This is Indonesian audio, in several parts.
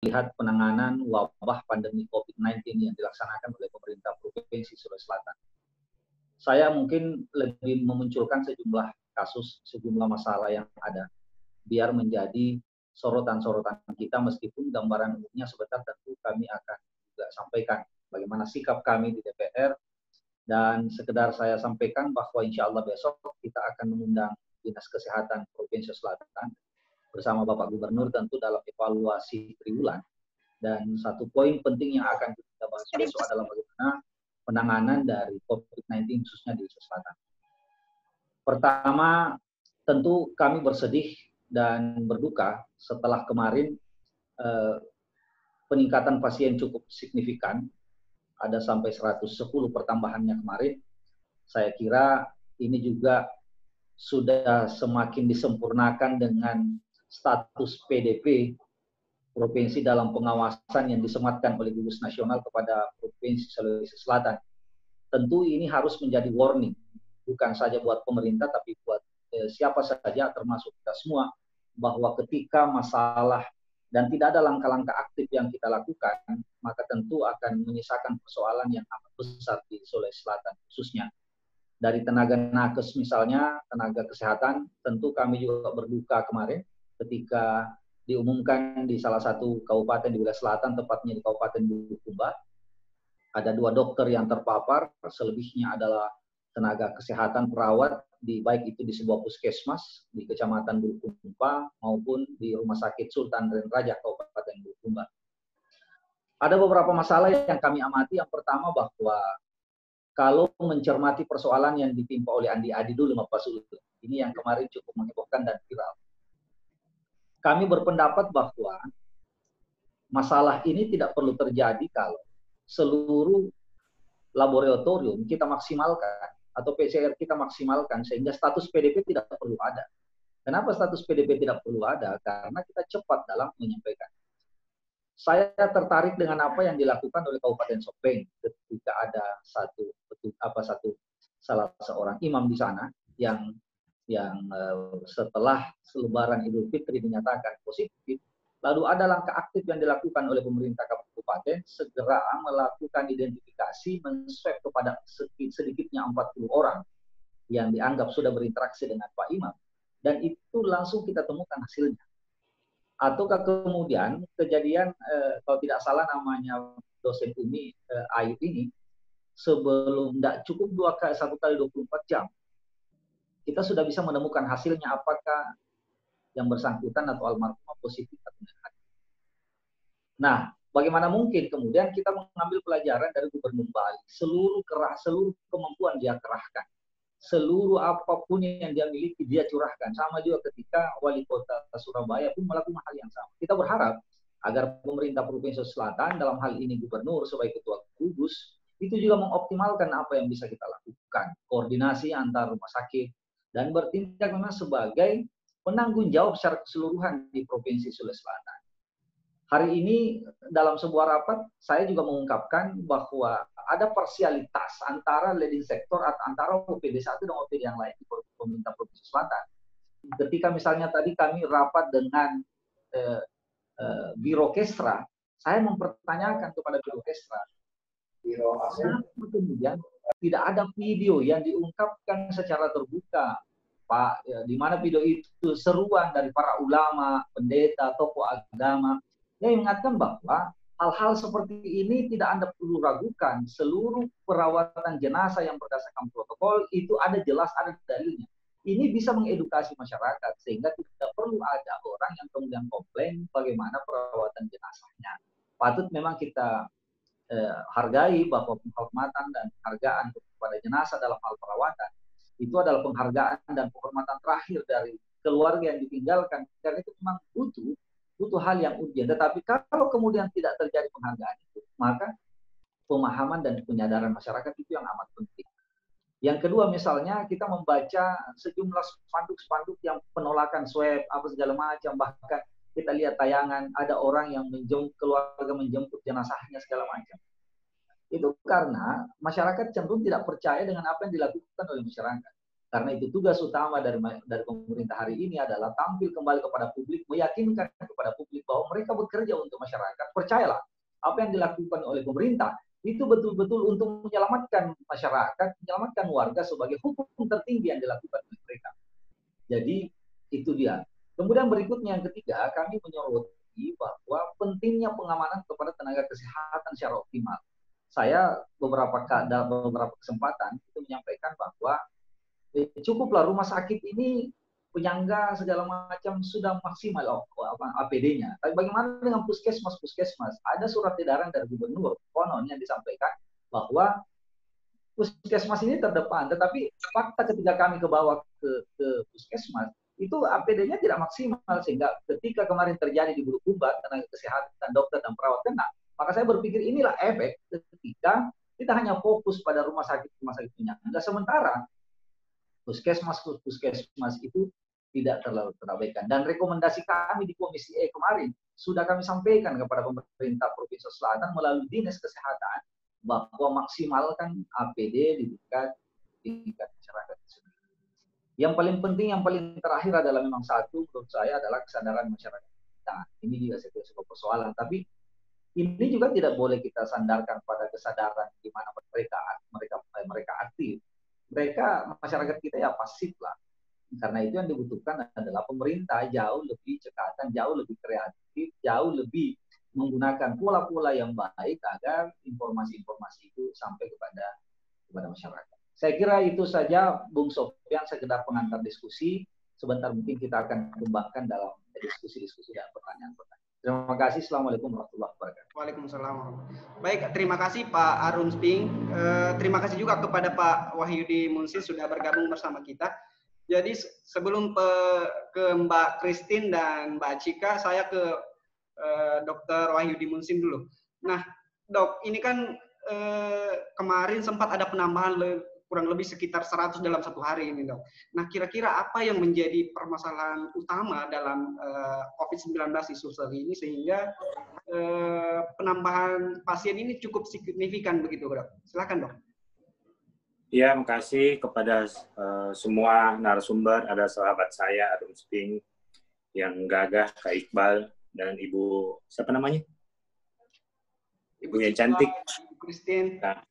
melihat penanganan wabah pandemi COVID-19 yang dilaksanakan oleh pemerintah Provinsi Sulawesi Selatan. Saya mungkin lebih memunculkan sejumlah kasus, sejumlah masalah yang ada, biar menjadi sorotan-sorotan kita, meskipun gambaran umumnya sebentar tentu kami akan juga sampaikan bagaimana sikap kami di DPR, dan sekedar saya sampaikan bahwa insya Allah besok kita akan mengundang Dinas Kesehatan Provinsi Selatan bersama Bapak Gubernur tentu dalam evaluasi triwulan. Dan satu poin penting yang akan kita bahas besok adalah bagaimana penanganan dari COVID-19 khususnya di Sulawesi Selatan. Pertama, tentu kami bersedih dan berduka setelah kemarin peningkatan pasien cukup signifikan, ada sampai 110 pertambahannya kemarin. Saya kira ini juga sudah semakin disempurnakan dengan status PDP provinsi dalam pengawasan yang disematkan oleh gugus nasional kepada Provinsi Sulawesi Selatan. Tentu ini harus menjadi warning, bukan saja buat pemerintah, tapi buat siapa saja, termasuk kita semua, bahwa ketika masalah dan tidak ada langkah-langkah aktif yang kita lakukan, maka tentu akan menyisakan persoalan yang amat besar di Sulawesi Selatan khususnya. Dari tenaga nakes misalnya, tenaga kesehatan, tentu kami juga berduka kemarin ketika diumumkan di salah satu kabupaten di wilayah selatan, tepatnya di Kabupaten Bulukumba, ada 2 dokter yang terpapar, selebihnya adalah tenaga kesehatan perawat, baik itu di sebuah puskesmas di Kecamatan Bulukumba maupun di Rumah Sakit Sultan Ren Raja Kabupaten Bulukumba. Ada beberapa masalah yang kami amati. Yang pertama, bahwa kalau mencermati persoalan yang ditimpa oleh Andi Adi dulu, Pak Sulut, ini yang kemarin cukup menghebohkan dan viral. Kami berpendapat bahwa masalah ini tidak perlu terjadi kalau seluruh laboratorium kita maksimalkan atau PCR kita maksimalkan sehingga status PDP tidak perlu ada. Kenapa status PDP tidak perlu ada? Karena kita cepat dalam menyampaikan. Saya tertarik dengan apa yang dilakukan oleh Kabupaten Sopeng ketika ada salah seorang imam di sana yang setelah Lebaran Idul Fitri dinyatakan positif, lalu ada langkah aktif yang dilakukan oleh pemerintah kabupaten, segera melakukan identifikasi, men-swab kepada sedikitnya 40 orang yang dianggap sudah berinteraksi dengan Pak Imam, dan itu langsung kita temukan hasilnya. Ataukah kemudian kejadian, kalau tidak salah namanya dosen UMI Ayu ini, sebelum tidak cukup 1 kali 24 jam, kita sudah bisa menemukan hasilnya apakah yang bersangkutan atau almarhumah positif atau negatif. Nah, bagaimana mungkin kemudian kita mengambil pelajaran dari Gubernur Bali, seluruh kemampuan dia kerahkan, seluruh apapun yang dia miliki dia curahkan. Sama juga ketika Wali Kota Surabaya pun melakukan hal yang sama. Kita berharap agar pemerintah Provinsi Selatan, dalam hal ini Gubernur sebagai Ketua Gugus, itu juga mengoptimalkan apa yang bisa kita lakukan. Koordinasi antar rumah sakit, dan bertindak memang sebagai penanggung jawab secara keseluruhan di Provinsi Sulawesi Selatan. Hari ini dalam sebuah rapat saya juga mengungkapkan bahwa ada parsialitas antara leading sektor atau antara OPD 1 dan OPD yang lain di pemerintah Provinsi Selatan. Ketika misalnya tadi kami rapat dengan Biro Kesra, saya mempertanyakan kepada Biro Kesra, kenapa kemudian tidak ada video yang diungkapkan secara terbuka, Pak, ya, di mana video itu seruan dari para ulama, pendeta, tokoh agama yang mengatakan bahwa hal-hal seperti ini tidak Anda perlu ragukan. Seluruh perawatan jenazah yang berdasarkan protokol itu ada jelas, ada dalilnya. Ini bisa mengedukasi masyarakat sehingga tidak perlu ada orang yang kemudian komplain bagaimana perawatan jenazahnya. Patut memang kita hargai bahwa penghormatan dan penghargaan kepada jenazah dalam hal perawatan itu adalah penghargaan dan penghormatan terakhir dari keluarga yang ditinggalkan, karena itu memang butuh hal yang urgent. Tetapi kalau kemudian tidak terjadi penghargaan itu, maka pemahaman dan penyadaran masyarakat itu yang amat penting. Yang kedua, misalnya kita membaca sejumlah spanduk-spanduk yang penolakan swab apa segala macam, bahkan kita lihat tayangan ada orang yang keluarga menjemput jenazahnya segala macam. Itu karena masyarakat cenderung tidak percaya dengan apa yang dilakukan oleh masyarakat. Karena itu tugas utama dari pemerintah hari ini adalah tampil kembali kepada publik, meyakinkan kepada publik bahwa mereka bekerja untuk masyarakat. Percayalah, apa yang dilakukan oleh pemerintah itu betul-betul untuk menyelamatkan masyarakat, menyelamatkan warga sebagai hukum tertinggi yang dilakukan oleh mereka. Jadi itu dia. Kemudian berikutnya yang ketiga, kami menyoroti bahwa pentingnya pengamanan kepada tenaga kesehatan secara optimal. Saya beberapa kesempatan itu menyampaikan bahwa cukuplah rumah sakit ini penyangga segala macam sudah maksimal APD-nya. Tapi bagaimana dengan puskesmas? Ada surat edaran dari gubernur konon yang disampaikan bahwa puskesmas ini terdepan, tetapi fakta ketika kami ke bawah ke puskesmas itu APD-nya tidak maksimal, sehingga ketika kemarin terjadi di Bulukumba tenaga kesehatan, dokter dan perawat kena, maka saya berpikir inilah efek ketika kita hanya fokus pada rumah sakit penyangga, sementara puskesmas itu tidak terlalu terabaikan. Dan rekomendasi kami di Komisi E kemarin sudah kami sampaikan kepada pemerintah Provinsi Selatan melalui Dinas Kesehatan bahwa maksimalkan APD di tingkat masyarakat. Yang paling penting, yang paling terakhir adalah memang satu menurut saya adalah kesadaran masyarakat kita. Ini juga sebuah persoalan, tapi ini juga tidak boleh kita sandarkan pada kesadaran di mana mereka aktif. Mereka masyarakat kita ya pasif lah. Karena itu yang dibutuhkan adalah pemerintah jauh lebih cekatan, jauh lebih kreatif, jauh lebih menggunakan pola-pola yang baik agar informasi-informasi itu sampai kepada masyarakat. Saya kira itu saja, Bung Sofyan, sekedar pengantar diskusi. Sebentar mungkin kita akan kembangkan dalam diskusi-diskusi dan pertanyaan-pertanyaan. Terima kasih. Assalamualaikum warahmatullahi wabarakatuh. Waalaikumsalam. Baik, terima kasih Pak Arun Sping. Terima kasih juga kepada Pak Wahyudi Munsin sudah bergabung bersama kita. Jadi sebelum ke Mbak Christine dan Mbak Cika, saya ke Dr. Wahyudi Munsin dulu. Nah, Dok, ini kan kemarin sempat ada penambahan kurang lebih sekitar 100 dalam satu hari ini, Dok. Nah, kira-kira apa yang menjadi permasalahan utama dalam COVID-19 di Sulsel ini sehingga penambahan pasien ini cukup signifikan begitu, Dok? Silakan, Dok. Ya, makasih kepada semua narasumber. Ada sahabat saya, Arun Sping, yang gagah, Kak Iqbal, dan Ibu, siapa namanya? Ibu yang cantik. Christine. Nah,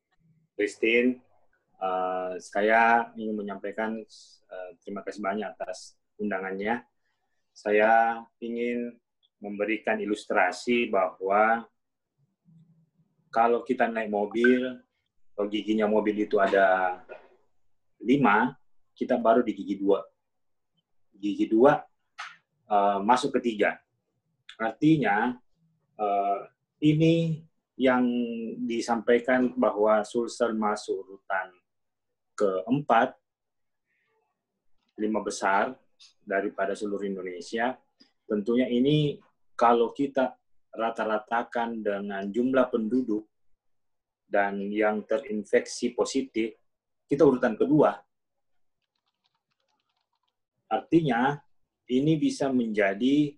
Christine. Saya ingin menyampaikan terima kasih banyak atas undangannya. Saya ingin memberikan ilustrasi bahwa kalau kita naik mobil, kalau giginya mobil itu ada 5, kita baru di gigi 2. Gigi 2 masuk ke 3. Artinya, ini yang disampaikan bahwa Sulsel masuk urutan ke-4, 5 besar daripada seluruh Indonesia. Tentunya ini kalau kita rata-ratakan dengan jumlah penduduk dan yang terinfeksi positif, kita urutan kedua. Artinya, ini bisa menjadi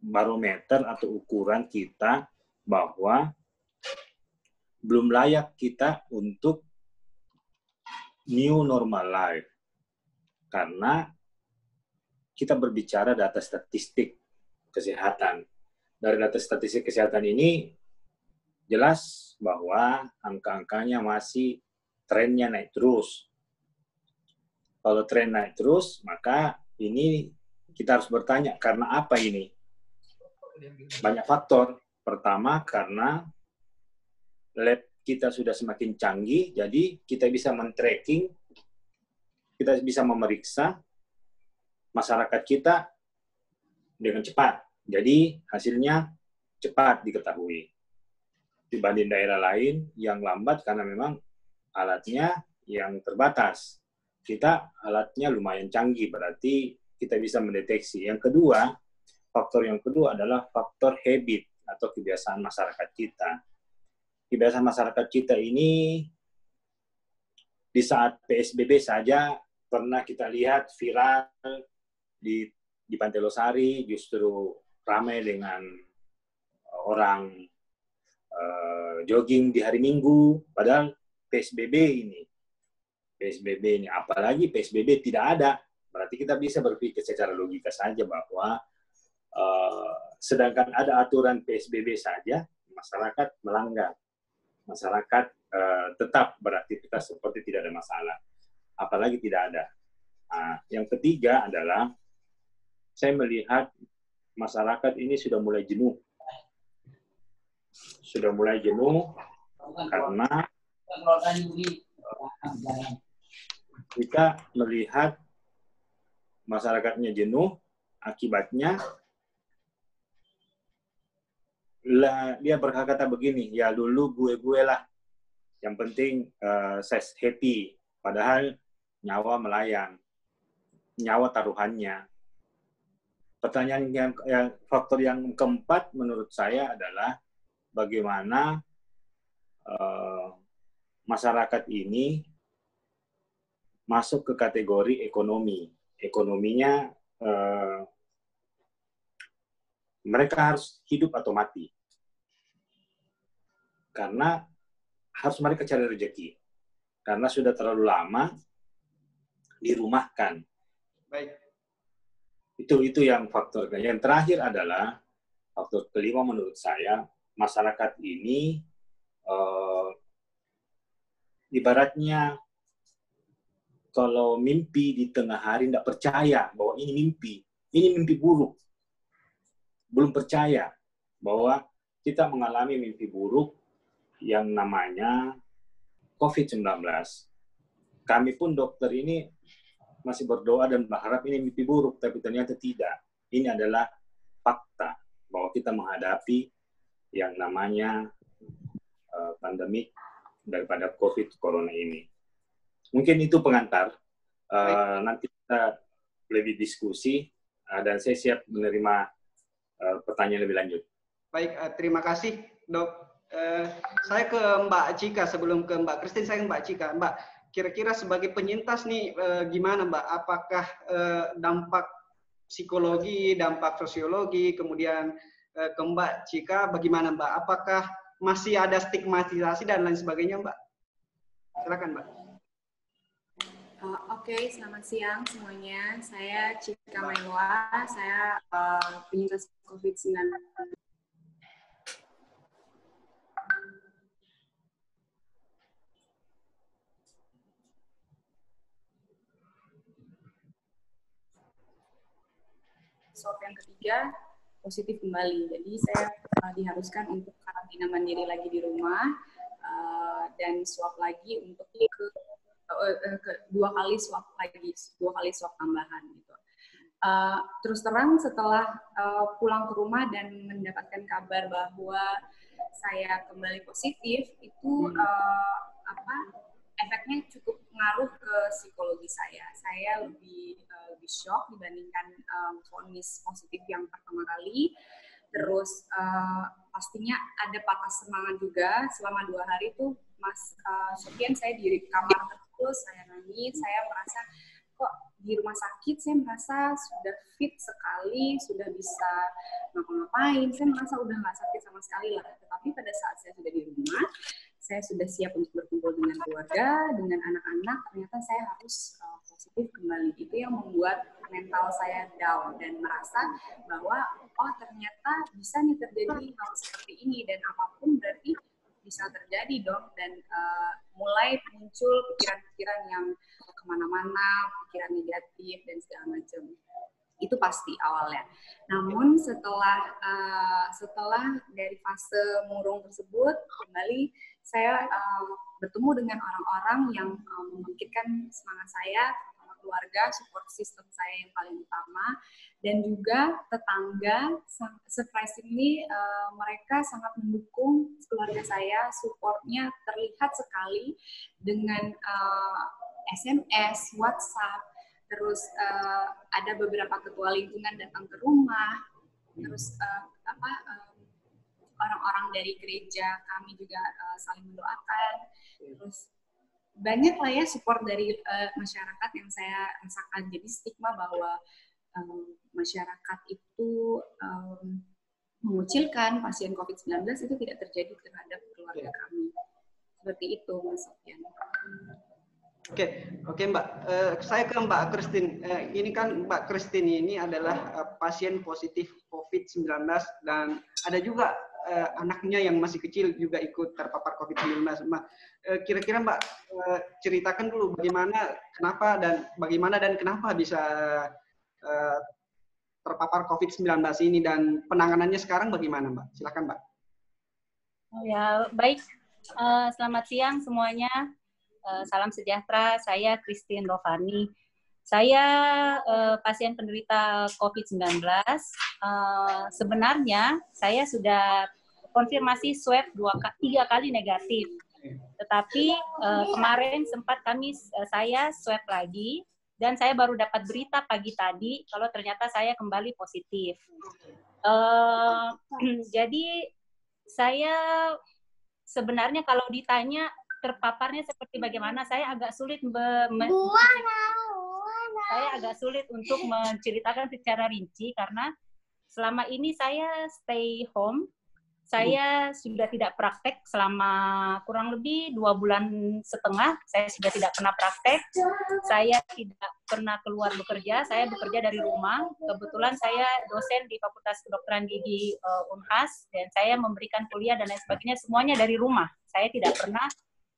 barometer atau ukuran kita bahwa belum layak kita untuk new normal life. Karena kita berbicara data statistik kesehatan. Dari data statistik kesehatan ini jelas bahwa angka-angkanya masih trennya naik terus. Kalau tren naik terus, maka ini kita harus bertanya, karena apa ini? Banyak faktor. Pertama, karena lab kita sudah semakin canggih, jadi kita bisa men-tracking, kita bisa memeriksa masyarakat kita dengan cepat. Jadi hasilnya cepat diketahui. Dibanding daerah lain yang lambat karena memang alatnya yang terbatas. Kita alatnya lumayan canggih, berarti kita bisa mendeteksi. Yang kedua, faktor yang kedua adalah faktor habit atau kebiasaan masyarakat kita. Kebiasaan masyarakat kita ini di saat PSBB saja pernah kita lihat viral di Pantai Losari justru ramai dengan orang jogging di hari Minggu, padahal PSBB ini. PSBB ini, apalagi PSBB tidak ada. Berarti kita bisa berpikir secara logika saja bahwa sedangkan ada aturan PSBB saja, masyarakat melanggar. Masyarakat tetap beraktivitas seperti tidak ada masalah. Apalagi tidak ada. Nah, yang ketiga adalah saya melihat masyarakat ini sudah mulai jenuh. Sudah mulai jenuh karena kita melihat masyarakatnya jenuh, akibatnya dia berkata begini, ya dulu gue lah, yang penting saya happy, padahal nyawa melayang, nyawa taruhannya. Pertanyaan faktor yang keempat menurut saya adalah bagaimana masyarakat ini masuk ke kategori ekonomi. Ekonominya mereka harus hidup atau mati. Karena harus mereka cari rezeki. Karena sudah terlalu lama dirumahkan. Baik. Itu yang faktor. Yang terakhir adalah faktor kelima menurut saya, masyarakat ini ibaratnya kalau mimpi di tengah hari tidak percaya bahwa ini mimpi buruk. Belum percaya bahwa kita mengalami mimpi buruk yang namanya COVID-19. Kami pun dokter ini masih berdoa dan berharap ini mimpi buruk, tapi ternyata tidak. Ini adalah fakta bahwa kita menghadapi yang namanya pandemik daripada COVID Corona ini. Mungkin itu pengantar. Nanti kita lebih diskusi dan saya siap menerima pertanyaan lebih lanjut. Baik, terima kasih Dok. Saya ke Mbak Cika sebelum ke Mbak Christine, saya ke Mbak Cika. Mbak, kira-kira sebagai penyintas nih gimana Mbak? Apakah dampak psikologi, dampak sosiologi, kemudian ke Mbak Cika bagaimana Mbak? Apakah masih ada stigmatisasi dan lain sebagainya Mbak? Silakan Mbak. Oke, selamat siang semuanya. Saya Cika Melwa, saya penyintas COVID-19. Swab yang ketiga positif kembali. Jadi saya diharuskan untuk karantina mandiri lagi di rumah dan swab lagi untuk dua kali swab tambahan gitu. Terus terang setelah pulang ke rumah dan mendapatkan kabar bahwa saya kembali positif itu efeknya cukup pengaruh ke psikologi saya. Saya lebih shock dibandingkan vonis positif yang pertama kali. Terus pastinya ada patah semangat juga. Selama 2 hari itu Mas Sofian, saya di kamar terus, saya nangis, saya merasa kok di rumah sakit saya merasa sudah fit sekali, sudah bisa ngapa-ngapain, saya merasa udah nggak sakit sama sekali lah. Tetapi pada saat saya sudah di rumah, saya sudah siap untuk berkumpul dengan keluarga, dengan anak-anak, ternyata saya harus positif kembali. Itu yang membuat mental saya down dan merasa bahwa oh ternyata bisa nih terjadi hal seperti ini dan apapun berarti bisa terjadi dong, dan mulai muncul pikiran-pikiran yang kemana-mana, pikiran negatif dan segala macam. Itu pasti awalnya. Namun setelah dari fase murung tersebut kembali, saya bertemu dengan orang-orang yang membangkitkan semangat saya, terutama keluarga, support system saya yang paling utama, dan juga tetangga. Surprisingly, mereka sangat mendukung keluarga saya, supportnya terlihat sekali dengan SMS, WhatsApp, terus ada beberapa ketua lingkungan datang ke rumah, terus orang-orang dari gereja kami juga saling mendoakan, terus banyak lah ya support dari masyarakat yang saya rasakan. Jadi stigma bahwa masyarakat itu mengucilkan pasien COVID-19 itu tidak terjadi terhadap keluarga kami. Seperti itu maksudnya. Oke Mbak. Saya ke Mbak Christine. Ini kan Mbak Christine ini adalah pasien positif COVID-19 dan ada juga anaknya yang masih kecil juga ikut terpapar COVID-19. Kira-kira Mbak ceritakan dulu kenapa dan kenapa bisa terpapar COVID-19 ini dan penanganannya sekarang bagaimana Mbak? Silakan Mbak. Oh ya, baik. Selamat siang semuanya. Salam sejahtera, saya Christine Rovani. Saya pasien penderita COVID-19. Sebenarnya saya sudah konfirmasi swab 3 kali negatif. Tetapi kemarin sempat saya swab lagi, dan saya baru dapat berita pagi tadi kalau ternyata saya kembali positif. Jadi saya sebenarnya kalau ditanya terpaparnya seperti bagaimana, saya agak sulit untuk menceritakan secara rinci karena selama ini saya stay home. Saya sudah tidak praktek selama kurang lebih 2,5 bulan. Saya sudah tidak pernah praktek. Saya tidak pernah keluar bekerja. Saya bekerja dari rumah. Kebetulan saya dosen di Fakultas Kedokteran Gigi Unhas dan saya memberikan kuliah dan lain sebagainya semuanya dari rumah. Saya tidak pernah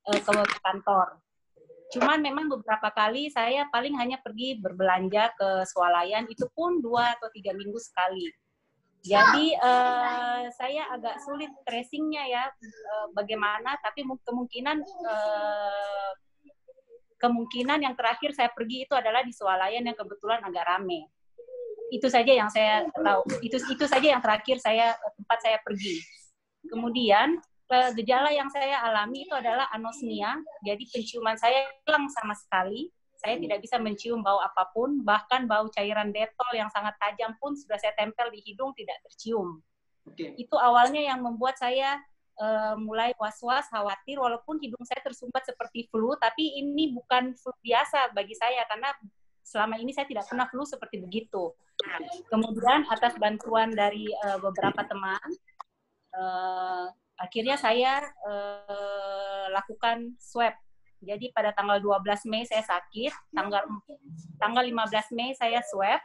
ke kantor. Cuman memang beberapa kali saya paling hanya pergi berbelanja ke swalayan, itu pun 2 atau 3 minggu sekali. Jadi saya agak sulit tracingnya ya, bagaimana, tapi kemungkinan yang terakhir saya pergi itu adalah di swalayan yang kebetulan agak rame. Itu saja yang saya tahu. Itu saja yang terakhir tempat saya pergi. Kemudian gejala yang saya alami itu adalah anosmia, jadi penciuman saya hilang sama sekali. Saya tidak bisa mencium bau apapun, bahkan bau cairan detol yang sangat tajam pun sudah saya tempel di hidung tidak tercium. Itu awalnya yang membuat saya mulai was-was, khawatir, walaupun hidung saya tersumbat seperti flu, tapi ini bukan flu biasa bagi saya, karena selama ini saya tidak pernah flu seperti begitu. Kemudian atas bantuan dari beberapa teman, akhirnya saya lakukan swab. Jadi pada tanggal 12 Mei saya sakit, tanggal 15 Mei saya swab,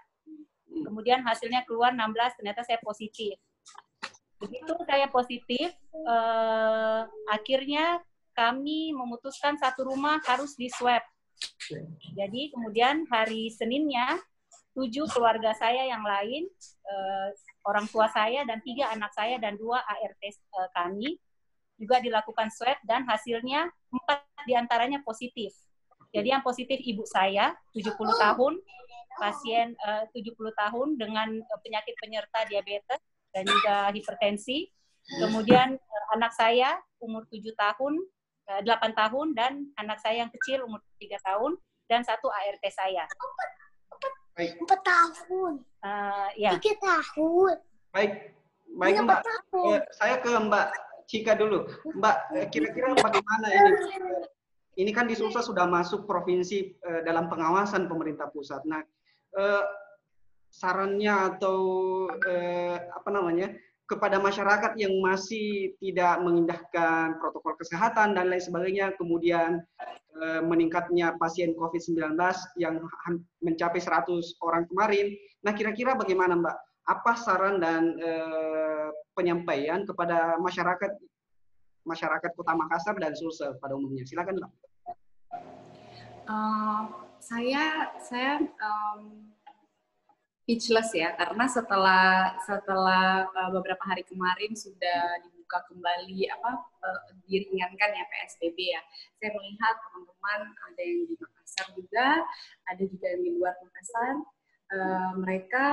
kemudian hasilnya keluar 16, ternyata saya positif. Begitu saya positif, akhirnya kami memutuskan satu rumah harus di swab. Jadi kemudian hari Seninnya, 7 keluarga saya yang lain, orang tua saya dan 3 anak saya dan 2 ART kami, juga dilakukan swab dan hasilnya 4 diantaranya positif. Jadi yang positif ibu saya, 70 tahun, pasien 70 tahun dengan penyakit penyerta diabetes dan juga hipertensi. Kemudian anak saya umur 8 tahun, dan anak saya yang kecil umur 3 tahun, dan 1 ART saya. 4 tahun. Ya. 3 tahun. Baik Mbak. Saya ke Mbak Cika dulu. Mbak, kira-kira bagaimana ini? Ini kan di Sulsel sudah masuk provinsi dalam pengawasan pemerintah pusat. Nah, sarannya atau kepada masyarakat yang masih tidak mengindahkan protokol kesehatan dan lain sebagainya, kemudian meningkatnya pasien COVID-19 yang mencapai 100 orang kemarin. Nah, kira-kira bagaimana Mbak? Apa saran dan penyampaian kepada masyarakat Kota Makassar dan Sulsel pada umumnya? Silakan Mbak. Saya speechless ya, karena setelah beberapa hari kemarin sudah dibuka kembali diringankan ya PSBB ya. Saya melihat teman-teman ada yang di Makassar juga, ada juga yang di luar Makassar. Mereka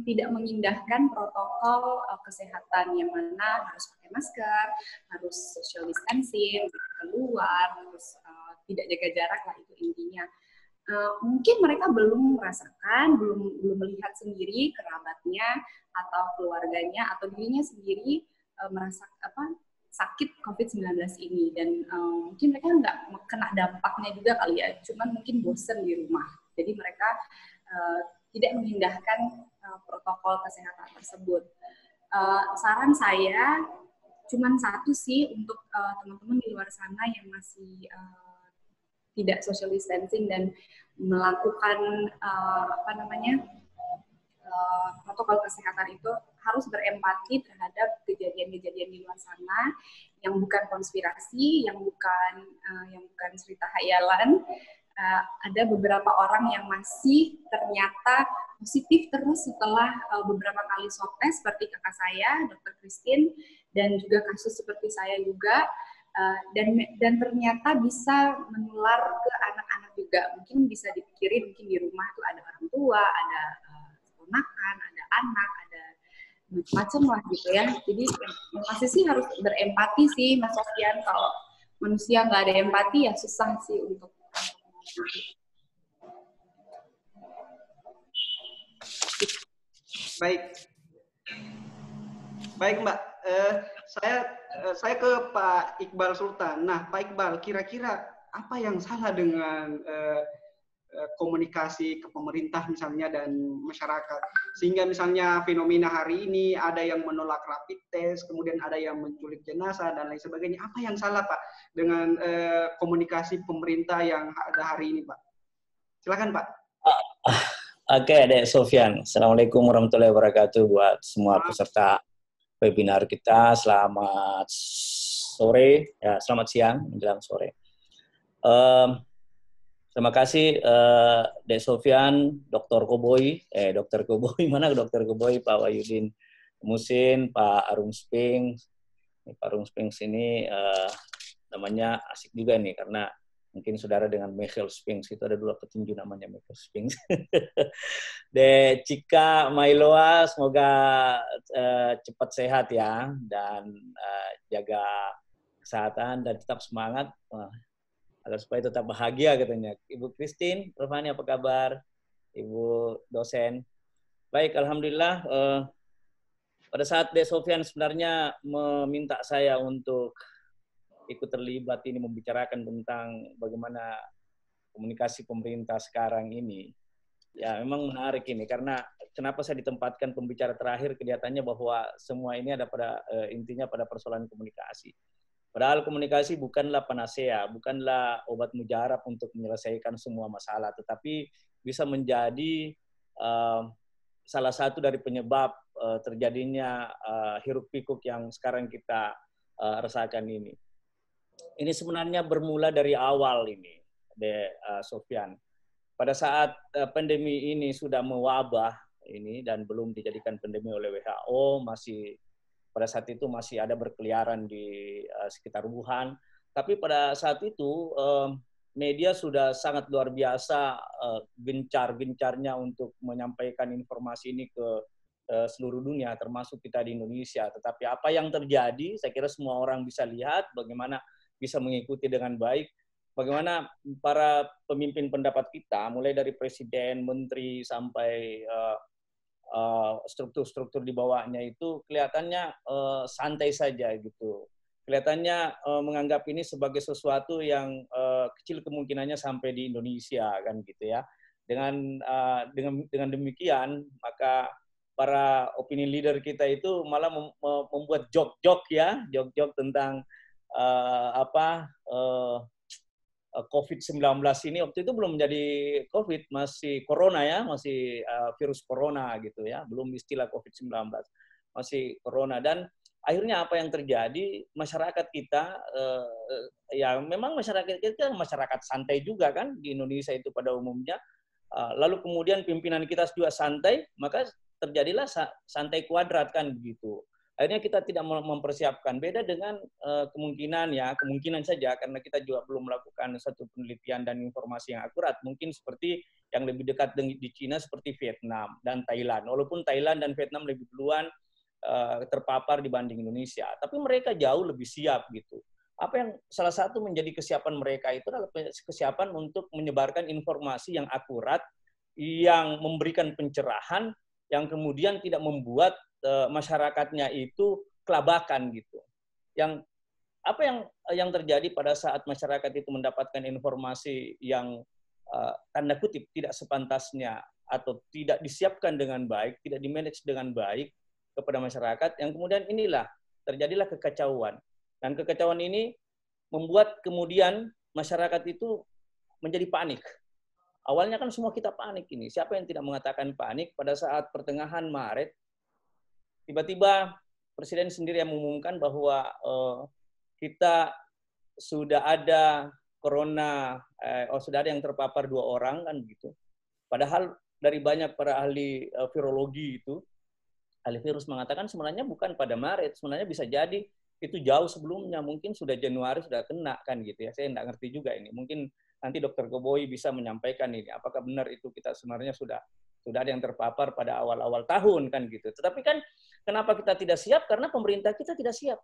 tidak mengindahkan protokol kesehatan, yang mana harus pakai masker, harus social distancing, keluar, harus tidak jaga jarak lah, itu intinya. Mungkin mereka belum merasakan, belum melihat sendiri kerabatnya atau keluarganya atau dirinya sendiri merasa sakit COVID-19 ini, dan mungkin mereka nggak kena dampaknya juga kali ya, cuman mungkin bosen di rumah. Jadi mereka tidak mengindahkan protokol kesehatan tersebut. Saran saya, cuman satu sih untuk teman-teman di luar sana yang masih tidak social distancing dan melakukan protokol kesehatan itu harus berempati terhadap kejadian-kejadian di luar sana yang bukan konspirasi, yang bukan cerita hayalan. Ada beberapa orang yang masih ternyata positif terus setelah beberapa kali swab test, seperti kakak saya, Dr. Christine, dan juga kasus seperti saya juga, dan ternyata bisa menular ke anak-anak juga. Mungkin bisa dipikirin, mungkin di rumah tuh ada orang tua, ada ponakan, ada anak, ada macam-macam lah gitu ya. Jadi yang pasti sih harus berempati sih, Mas Sofyan. Kalau manusia nggak ada empati ya susah sih untuk Baik Mbak. Saya ke Pak Iqbal Sultan. Nah, Pak Iqbal, kira-kira apa yang salah dengan komunikasi ke pemerintah misalnya dan masyarakat, sehingga misalnya fenomena hari ini ada yang menolak rapid test, kemudian ada yang menculik jenazah dan lain sebagainya. Apa yang salah Pak dengan komunikasi pemerintah yang ada hari ini Pak? Silakan Pak. Oke, Dek Sofyan. Assalamualaikum warahmatullahi wabarakatuh buat semua peserta webinar kita. Selamat sore, ya selamat siang menjelang sore. Terima kasih Dek Sofyan, Dr. Koboy, mana Dr. Koboy, Pak Wahyudin Musin, Pak Arum Sping. Pak Arum Sping sini namanya asik juga nih karena mungkin saudara dengan Michael Spinks, itu ada dua petinju namanya Michael Spinks. De Cika Mailoa, semoga cepat sehat ya dan jaga kesehatan dan tetap semangat. Agar supaya tetap bahagia katanya. Ibu Christine, Prof. Hani apa kabar? Ibu dosen. Baik, alhamdulillah. Pada saat Dek Sofyan sebenarnya meminta saya untuk ikut terlibat ini membicarakan tentang bagaimana komunikasi pemerintah sekarang ini. Ya, memang menarik ini karena kenapa saya ditempatkan pembicara terakhir, kelihatannya bahwa semua ini ada pada intinya pada persoalan komunikasi. Padahal komunikasi bukanlah panacea, bukanlah obat mujarab untuk menyelesaikan semua masalah, tetapi bisa menjadi salah satu dari penyebab terjadinya hiruk-pikuk yang sekarang kita rasakan ini. Ini sebenarnya bermula dari awal ini, Sofyan. Pada saat pandemi ini sudah mewabah ini dan belum dijadikan pandemi oleh WHO, pada saat itu masih ada berkeliaran di sekitar Wuhan. Tapi pada saat itu media sudah sangat luar biasa gencar-gencarnya untuk menyampaikan informasi ini ke seluruh dunia, termasuk kita di Indonesia. Tetapi apa yang terjadi, saya kira semua orang bisa lihat bagaimana bisa mengikuti dengan baik, bagaimana para pemimpin pendapat kita, mulai dari presiden, menteri, sampai struktur-struktur di bawahnya itu kelihatannya santai saja gitu. Kelihatannya menganggap ini sebagai sesuatu yang kecil kemungkinannya sampai di Indonesia kan gitu ya. Dengan demikian maka para opinion leader kita itu malah membuat joke-joke tentang COVID-19 ini. Waktu itu belum menjadi COVID, masih corona ya, masih virus corona gitu ya, belum istilah COVID-19, masih corona. Dan akhirnya apa yang terjadi, masyarakat kita, ya memang masyarakat kita masyarakat santai juga kan, di Indonesia itu pada umumnya, lalu kemudian pimpinan kita juga santai, maka terjadilah santai kuadrat kan begitu. Akhirnya kita tidak mempersiapkan. Beda dengan kemungkinan saja karena kita juga belum melakukan satu penelitian dan informasi yang akurat. Mungkin seperti yang lebih dekat di Cina seperti Vietnam dan Thailand. Walaupun Thailand dan Vietnam lebih duluan terpapar dibanding Indonesia, tapi mereka jauh lebih siap gitu. Apa yang salah satu menjadi kesiapan mereka itu adalah kesiapan untuk menyebarkan informasi yang akurat, yang memberikan pencerahan, yang kemudian tidak membuat masyarakatnya itu kelabakan gitu. Apa yang terjadi pada saat masyarakat itu mendapatkan informasi yang tanda kutip tidak sepantasnya atau tidak disiapkan dengan baik, tidak dimanage dengan baik kepada masyarakat, yang kemudian inilah terjadilah kekacauan. Dan kekacauan ini membuat kemudian masyarakat itu menjadi panik. Awalnya kan semua kita panik ini. Siapa yang tidak mengatakan panik pada saat pertengahan Maret, tiba-tiba Presiden sendiri yang mengumumkan bahwa kita sudah ada corona, sudah ada yang terpapar 2 orang kan gitu. Padahal dari banyak para ahli virologi itu, ahli virus mengatakan sebenarnya bukan pada Maret, sebenarnya bisa jadi itu jauh sebelumnya, mungkin sudah Januari sudah kena kan gitu ya. Saya tidak ngerti juga ini. Mungkin nanti Dr. Koboi bisa menyampaikan ini, apakah benar itu kita sebenarnya sudah ada yang terpapar pada awal-awal tahun kan gitu. Tetapi kan kenapa kita tidak siap? Karena pemerintah kita tidak siap.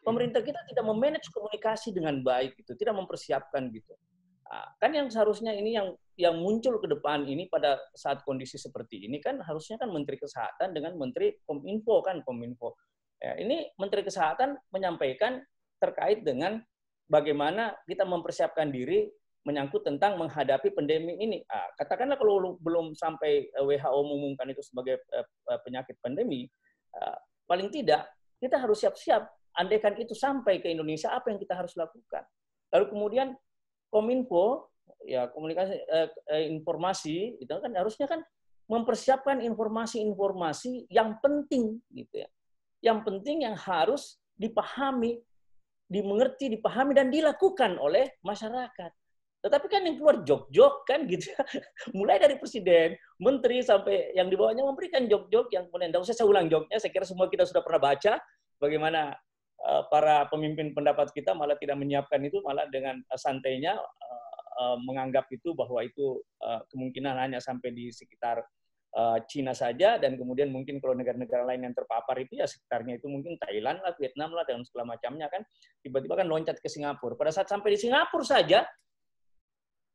Pemerintah kita tidak memanage komunikasi dengan baik gitu, tidak mempersiapkan gitu. Nah, kan yang seharusnya ini yang muncul ke depan ini pada saat kondisi seperti ini kan harusnya kan Menteri Kesehatan dengan Menteri Kominfo kan Kominfo. Ya, ini Menteri Kesehatan menyampaikan terkait dengan bagaimana kita mempersiapkan diri menyangkut tentang menghadapi pandemi ini. Katakanlah kalau belum sampai WHO mengumumkan itu sebagai penyakit pandemi, paling tidak kita harus siap-siap. Andaikan itu sampai ke Indonesia, apa yang kita harus lakukan? Lalu kemudian Kominfo, ya komunikasi informasi, itu kan harusnya kan mempersiapkan informasi-informasi yang penting, gitu ya. Yang penting yang harus dipahami, dimengerti, dipahami dan dilakukan oleh masyarakat. Tetapi kan yang keluar jok-jok kan gitu ya. Mulai dari presiden, menteri sampai yang di bawahnya memberikan jok-jok yang kemudian tidak usah saya ulang joknya, saya kira semua kita sudah pernah baca bagaimana para pemimpin pendapat kita malah tidak menyiapkan itu, malah dengan santainya menganggap itu bahwa itu kemungkinan hanya sampai di sekitar Cina saja, dan kemudian mungkin kalau negara-negara lain yang terpapar itu ya sekitarnya itu mungkin Thailand lah, Vietnam lah, dan segala macamnya kan, tiba-tiba kan loncat ke Singapura. Pada saat sampai di Singapura saja,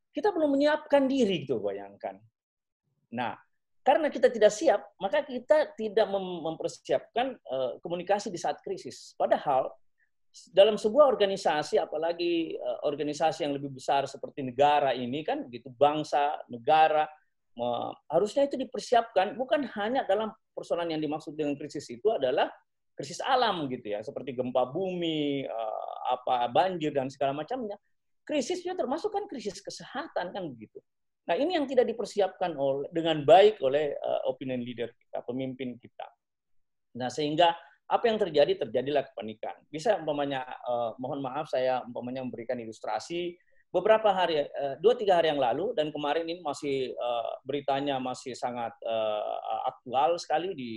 kita belum menyiapkan diri, gitu, bayangkan. Nah, karena kita tidak siap, maka kita tidak mempersiapkan komunikasi di saat krisis. Padahal, dalam sebuah organisasi, apalagi organisasi yang lebih besar seperti negara ini, kan, gitu, bangsa, negara, harusnya itu dipersiapkan, bukan hanya dalam persoalan yang dimaksud dengan krisis itu adalah krisis alam, gitu ya, seperti gempa bumi, banjir, dan segala macamnya. Krisisnya termasuk kan krisis kesehatan kan begitu. Nah ini yang tidak dipersiapkan dengan baik oleh opinion leader kita, pemimpin kita. Nah sehingga apa yang terjadilah kepanikan. Bisa umpamanya, mohon maaf saya umpamanya memberikan ilustrasi beberapa hari, 2-3 hari yang lalu dan kemarin ini masih beritanya masih sangat aktual sekali di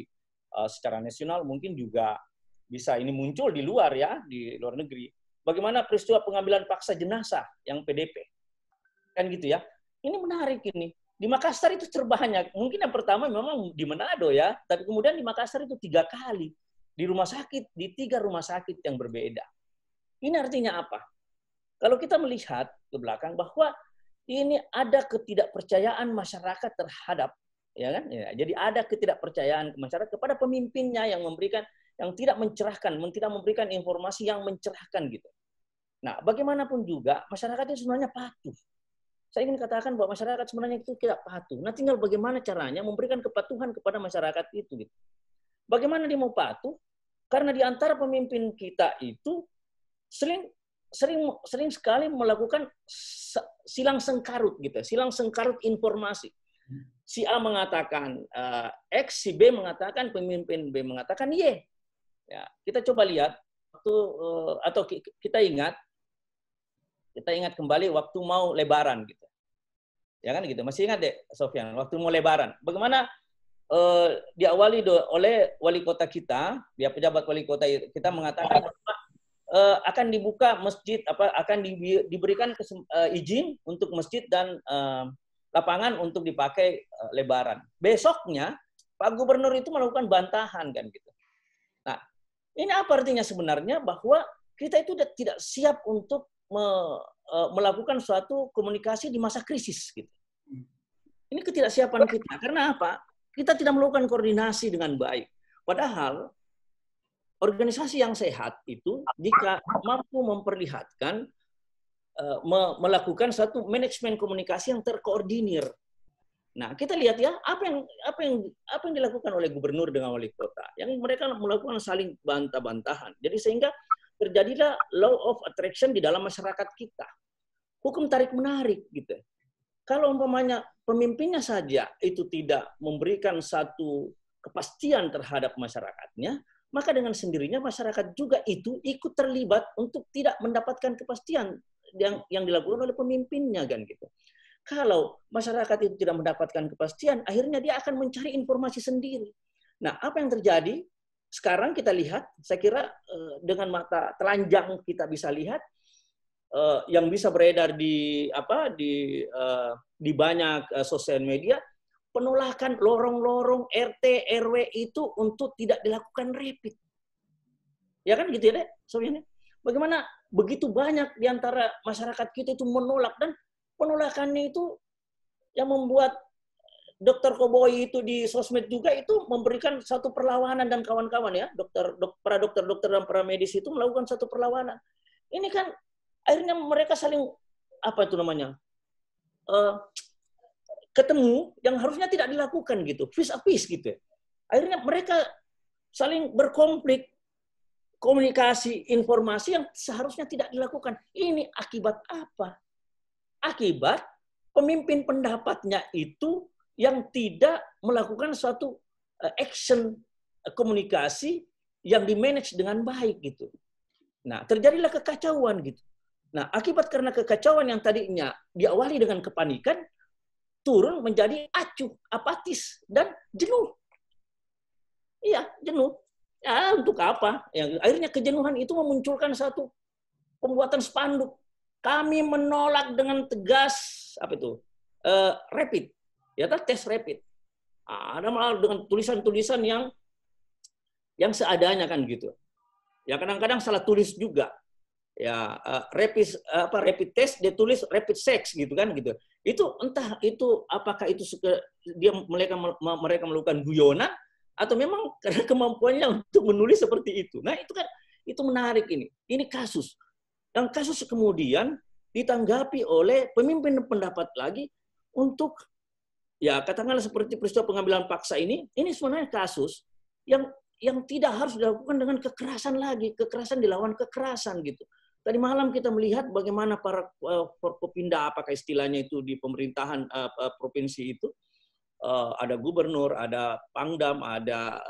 secara nasional, mungkin juga bisa ini muncul di luar ya, di luar negeri. Bagaimana peristiwa pengambilan paksa jenazah yang PDP. Kan gitu ya. Ini menarik ini. Di Makassar itu terbanyak. Mungkin yang pertama memang di Manado ya, tapi kemudian di Makassar itu 3 kali. Di rumah sakit, di 3 rumah sakit yang berbeda. Ini artinya apa? Kalau kita melihat ke belakang bahwa ini ada ketidakpercayaan masyarakat terhadap, ya kan? Ya, jadi ada ketidakpercayaan masyarakat kepada pemimpinnya yang memberikan, yang tidak mencerahkan, tidak memberikan informasi yang mencerahkan gitu. Nah, bagaimanapun juga masyarakat itu sebenarnya patuh. Saya ingin katakan bahwa masyarakat sebenarnya itu tidak patuh. Nah, tinggal bagaimana caranya memberikan kepatuhan kepada masyarakat itu. Gitu. Bagaimana dia mau patuh? Karena di antara pemimpin kita itu sering sekali melakukan silang sengkarut gitu, silang sengkarut informasi. Si A mengatakan X, si B mengatakan, pemimpin B mengatakan Y. Ya, kita coba lihat waktu atau kita ingat kembali waktu mau Lebaran gitu. Ya kan gitu. Masih ingat deh Sofyan, waktu mau Lebaran. Bagaimana diawali oleh wali kota kita, dia pejabat wali kota kita mengatakan akan dibuka masjid, akan diberikan izin untuk masjid dan lapangan untuk dipakai Lebaran. Besoknya Pak Gubernur itu melakukan bantahan kan gitu. Nah, ini apa artinya sebenarnya? Bahwa kita itu tidak siap untuk melakukan suatu komunikasi di masa krisis gitu. Ini ketidaksiapan kita. Karena apa? Kita tidak melakukan koordinasi dengan baik. Padahal organisasi yang sehat itu jika mampu memperlihatkan melakukan satu manajemen komunikasi yang terkoordinir. Nah, kita lihat ya apa yang dilakukan oleh gubernur dengan wali kota, yang mereka melakukan saling bantah-bantahan. Jadi sehingga terjadilah law of attraction di dalam masyarakat kita. Hukum tarik menarik gitu. Kalau umpamanya pemimpinnya saja itu tidak memberikan satu kepastian terhadap masyarakatnya, maka dengan sendirinya masyarakat juga itu ikut terlibat untuk tidak mendapatkan kepastian yang dilakukan oleh pemimpinnya kan gitu. Kalau masyarakat itu tidak mendapatkan kepastian, akhirnya dia akan mencari informasi sendiri. Nah, apa yang terjadi? Sekarang kita lihat, saya kira dengan mata telanjang kita bisa lihat yang bisa beredar di banyak sosial media, penolakan lorong-lorong RT RW itu untuk tidak dilakukan rapid. Ya kan gitu ya, Dek? Soalnya bagaimana begitu banyak di antara masyarakat kita itu menolak, dan penolakannya itu yang membuat Dr. Koboi itu di sosmed juga itu memberikan satu perlawanan, dan kawan-kawan ya, para dokter-dokter dan para medis itu melakukan satu perlawanan. Ini kan akhirnya mereka saling ketemu yang harusnya tidak dilakukan gitu, face to face gitu. Akhirnya mereka saling berkonflik, komunikasi informasi yang seharusnya tidak dilakukan. Ini akibat apa? Akibat pemimpin pendapatnya itu yang tidak melakukan suatu action komunikasi yang dimanage dengan baik gitu. Nah, terjadilah kekacauan gitu. Nah, akibat karena kekacauan yang tadinya diawali dengan kepanikan, turun menjadi acuh, apatis, dan jenuh. Iya, jenuh. Ya, untuk apa? Yang akhirnya kejenuhan itu memunculkan satu pembuatan spanduk. Kami menolak dengan tegas rapid, ya tes rapid. Ada malah dengan tulisan-tulisan yang seadanya kan gitu. Ya kadang-kadang salah tulis juga. Ya rapid test dia tulis rapid sex gitu kan gitu. Itu entah itu apakah itu mereka melakukan guyonan atau memang karena kemampuannya untuk menulis seperti itu. Nah, itu kan itu menarik ini. Ini kasus. Yang kasus kemudian ditanggapi oleh pemimpin pendapat lagi untuk ya katakanlah seperti peristiwa pengambilan paksa ini sebenarnya kasus yang tidak harus dilakukan dengan kekerasan lagi, kekerasan dilawan kekerasan gitu. Tadi malam kita melihat bagaimana para Forkopimda, apakah istilahnya itu di pemerintahan provinsi itu, ada gubernur, ada pangdam, ada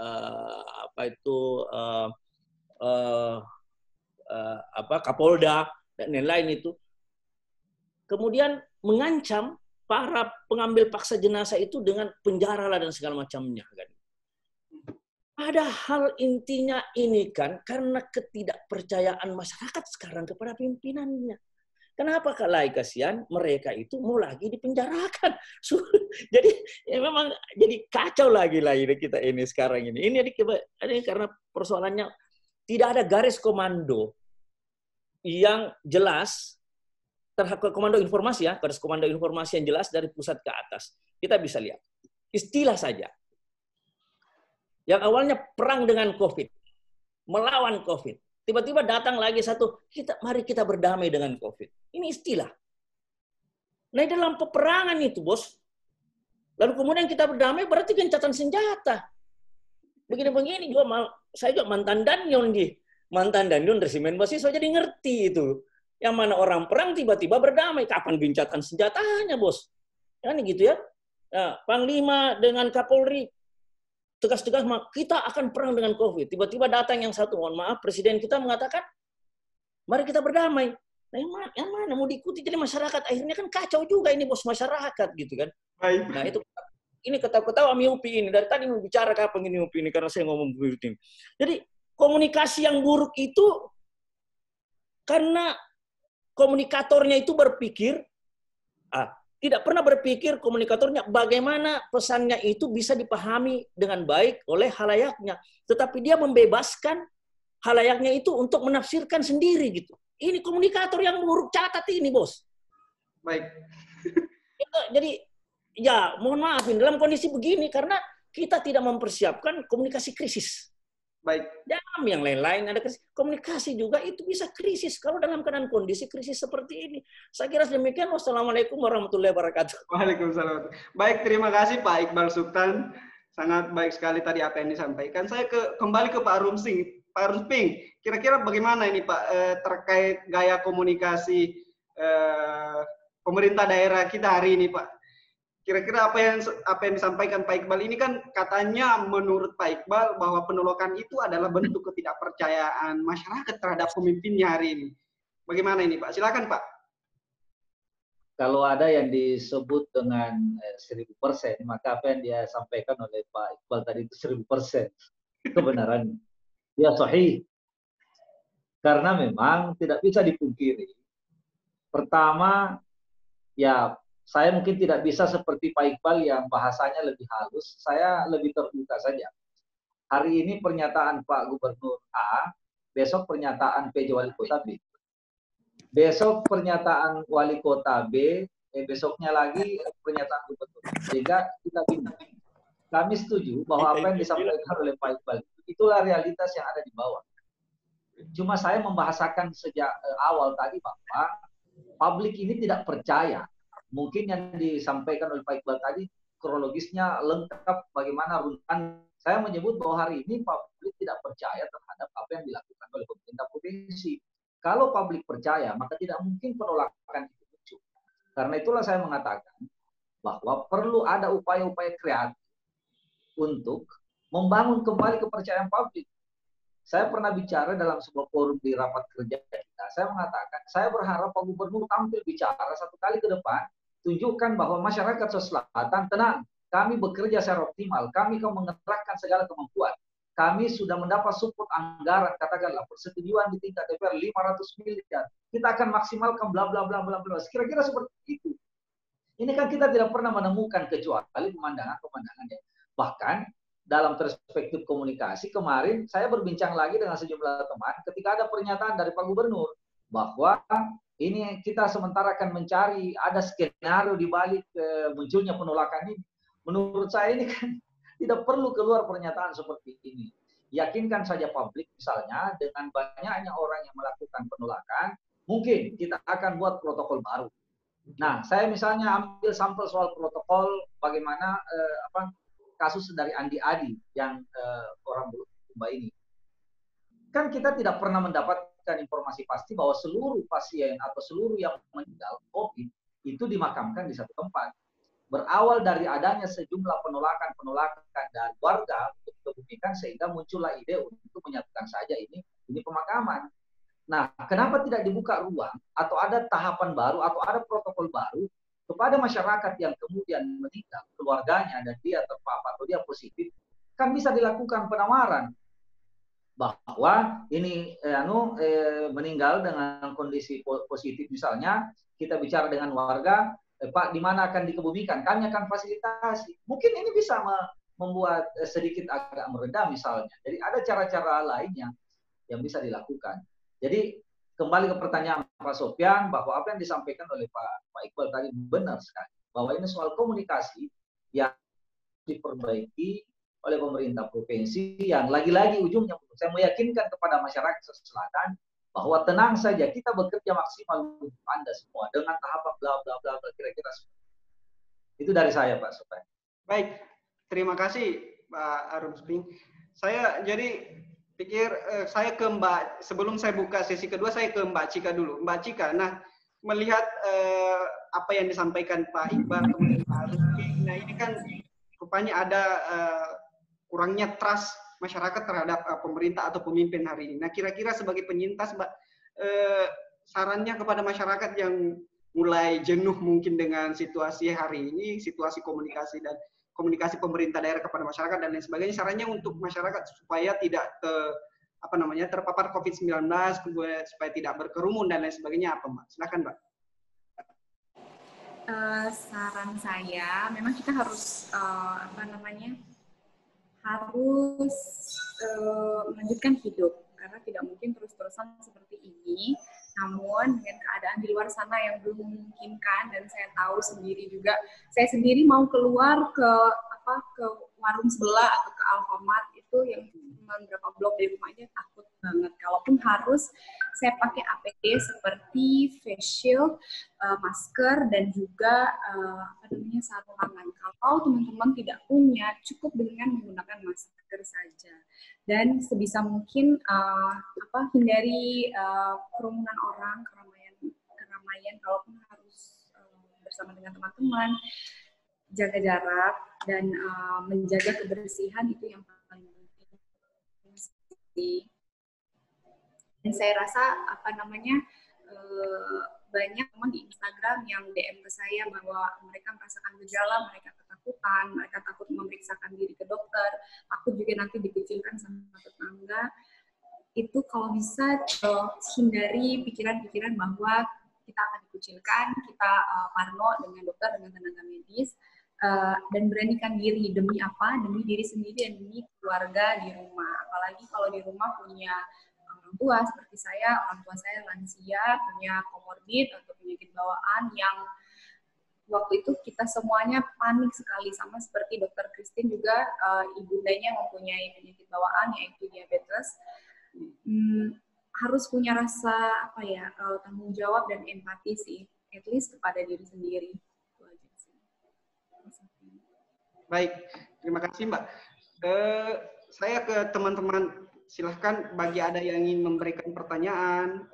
Kapolda dan lain-lain itu, kemudian mengancam para pengambil paksa jenazah itu dengan penjara lah dan segala macamnya kan. Padahal intinya ini kan karena ketidakpercayaan masyarakat sekarang kepada pimpinannya. Kenapa kalai kasihan mereka itu mau lagi dipenjarakan. Jadi ya memang jadi kacau lagi kita ini sekarang ini. Ini karena persoalannya tidak ada garis komando yang jelas terhadap komando informasi ya, garis komando informasi yang jelas dari pusat ke atas. Kita bisa lihat. Istilah saja. Yang awalnya perang dengan COVID, melawan COVID. Tiba-tiba datang lagi mari kita berdamai dengan COVID. Ini istilah. Nah, dalam peperangan itu, Bos. Lalu kemudian kita berdamai berarti gencatan senjata. Begini-begini juga saya juga mantan danyon resimen mahasiswa jadi ngerti itu. Yang mana orang perang tiba-tiba berdamai. Kapan gencatan senjatanya, Bos? Kan gitu ya. Nah, Panglima dengan Kapolri tegas-tegas kita akan perang dengan COVID. Tiba-tiba datang yang satu, mohon maaf, presiden kita mengatakan, mari kita berdamai. Nah, yang mana mau diikuti? Jadi masyarakat akhirnya kan kacau juga ini, Bos, masyarakat gitu kan. Baik. Nah, itu ini ketawa-ketawa Miupi ini. Dari tadi mau bicara kapan ini Miupi ini karena saya ngomong begitu. Jadi komunikasi yang buruk itu karena komunikatornya itu berpikir tidak pernah berpikir komunikatornya bagaimana pesannya itu bisa dipahami dengan baik oleh halayaknya. Tetapi dia membebaskan halayaknya itu untuk menafsirkan sendiri gitu. Ini komunikator yang buruk, catat ini, Bos. Baik. Jadi ya mohon maaf dalam kondisi begini karena kita tidak mempersiapkan komunikasi krisis. Baik. Dalam yang lain-lain ada krisis. Komunikasi juga itu bisa krisis kalau dalam keadaan kondisi krisis seperti ini. Saya kira demikian. Wassalamualaikum warahmatullahi wabarakatuh. Waalaikumsalam. Baik, terima kasih Pak Iqbal Sultan. Sangat baik sekali tadi apa yang disampaikan. Saya kembali ke Pak Rumsing. Pak Rumsing, kira-kira bagaimana ini Pak terkait gaya komunikasi pemerintah daerah kita hari ini Pak? Kira-kira apa yang disampaikan Pak Iqbal ini kan katanya menurut Pak Iqbal bahwa penolakan itu adalah bentuk ketidakpercayaan masyarakat terhadap pemimpinnya hari ini. Bagaimana ini Pak? Silakan Pak. Kalau ada yang disebut dengan 1000%, maka apa yang dia sampaikan oleh Pak Iqbal tadi itu 1000% kebenarannya. Ya sahih. Karena memang tidak bisa dipungkiri. Pertama, ya saya mungkin tidak bisa seperti Pak Iqbal yang bahasanya lebih halus, saya lebih terbuka saja. Hari ini pernyataan Pak Gubernur A, besok pernyataan PJ Wali Kota B. Besok pernyataan Wali Kota B, besoknya lagi pernyataan Gubernur. Sehingga kita bingung. Kami setuju bahwa apa yang disampaikan oleh Pak Iqbal, itulah realitas yang ada di bawah. Cuma saya membahasakan sejak awal tadi bahwa publik ini tidak percaya. Mungkin yang disampaikan oleh Pak Iqbal tadi kronologisnya lengkap bagaimana runtutan. Saya menyebut bahwa hari ini publik tidak percaya terhadap apa yang dilakukan oleh pemerintah provinsi. Kalau publik percaya, maka tidak mungkin penolakan itu muncul. Karena itulah saya mengatakan bahwa perlu ada upaya-upaya kreatif untuk membangun kembali kepercayaan publik. Saya pernah bicara dalam sebuah forum di rapat kerja kita. Saya mengatakan, saya berharap Pak Gubernur tampil bicara satu kali ke depan, tunjukkan bahwa masyarakat Selatan tenang, kami bekerja secara optimal, kami akan mengerahkan segala kemampuan. Kami sudah mendapat support anggaran, katakanlah persetujuan di tingkat DPR 500 miliar. Kita akan maksimalkan bla bla bla bla bla. Kira-kira seperti itu. Ini kan kita tidak pernah menemukan kecuali pemandangan-pemandangan. Bahkan dalam perspektif komunikasi kemarin saya berbincang lagi dengan sejumlah teman ketika ada pernyataan dari Pak Gubernur bahwa ini kita sementara akan mencari ada skenario di balik munculnya penolakan ini. Menurut saya ini kan tidak perlu keluar pernyataan seperti ini. Yakinkan saja publik misalnya dengan banyaknya orang yang melakukan penolakan, mungkin kita akan buat protokol baru. Nah, saya misalnya ambil sampel soal protokol bagaimana kasus dari Andi Adi yang orang Bulukumba ini. Kan kita tidak pernah mendapatkan informasi pasti bahwa seluruh pasien atau seluruh yang meninggal COVID itu dimakamkan di satu tempat. Berawal dari adanya sejumlah penolakan dari warga untuk dikebumikan sehingga muncullah ide untuk menyatukan saja ini pemakaman. Nah, kenapa tidak dibuka ruang atau ada tahapan baru atau ada protokol baru kepada masyarakat yang kemudian meninggal, keluarganya dan dia terpapar atau dia positif, kan bisa dilakukan penawaran bahwa ini meninggal dengan kondisi positif misalnya, kita bicara dengan warga, Pak, di mana akan dikebumikan? Kami akan fasilitasi. Mungkin ini bisa membuat sedikit agak meredah misalnya. Jadi ada cara-cara lainnya yang bisa dilakukan. Jadi kembali ke pertanyaan Pak Sofyan bahwa apa yang disampaikan oleh Pak Iqbal tadi benar sekali. Bahwa ini soal komunikasi yang diperbaiki oleh pemerintah provinsi yang lagi-lagi ujungnya saya meyakinkan kepada masyarakat Selatan bahwa tenang saja, kita bekerja maksimal untuk Anda semua dengan tahapan bla bla bla kira-kira itu dari saya Pak Sofyan. Baik, terima kasih Pak Arum Sping. Saya jadi pikir saya ke Mbak, sebelum saya buka sesi kedua saya ke Mbak Cika dulu. Mbak Cika, nah melihat apa yang disampaikan Pak Iqbal kemudian Pak Arum Sping, nah ini kan rupanya ada kurangnya trust masyarakat terhadap pemerintah atau pemimpin hari ini. Nah, kira-kira sebagai penyintas, Mbak, sarannya kepada masyarakat yang mulai jenuh mungkin dengan situasi hari ini, situasi komunikasi dan komunikasi pemerintah daerah kepada masyarakat dan lain sebagainya, sarannya untuk masyarakat supaya tidak terpapar COVID-19, supaya tidak berkerumun dan lain sebagainya apa, Mbak? Silakan, Mbak. Saran saya, memang kita harus harus melanjutkan hidup karena tidak mungkin terus-terusan seperti ini. Namun dengan keadaan di luar sana yang belum memungkinkan dan saya tahu sendiri juga, saya sendiri mau keluar ke warung sebelah atau ke Alfamart itu yang cuma berapa blok dari rumah aja takut banget. Kalaupun harus saya pakai APD seperti face shield, masker, dan juga sarung tangan. Kalau teman-teman tidak punya, cukup dengan menggunakan masker saja. Dan sebisa mungkin hindari kerumunan orang, keramaian. Kalaupun harus bersama dengan teman-teman, jaga jarak dan menjaga kebersihan itu yang paling penting. Dan saya rasa banyak teman di Instagram yang DM ke saya bahwa mereka merasakan gejala, mereka ketakutan, mereka takut memeriksakan diri ke dokter. Aku juga nanti dikucilkan sama tetangga. Itu kalau bisa hindari pikiran-pikiran bahwa kita akan dikucilkan, kita parno dengan dokter, dengan tenaga medis, dan beranikan diri. Demi apa? Demi diri sendiri dan demi keluarga di rumah. Apalagi kalau di rumah punya orang tua seperti orang tua saya lansia, punya komorbid atau penyakit bawaan yang waktu itu kita semuanya panik sekali, sama seperti Dokter Christine juga ibundanya mempunyai penyakit bawaan yaitu diabetes. Harus punya rasa tanggung jawab dan empati sih, at least kepada diri sendiri. Baik, terima kasih Mbak. Saya ke teman-teman, silahkan bagi ada yang ingin memberikan pertanyaan,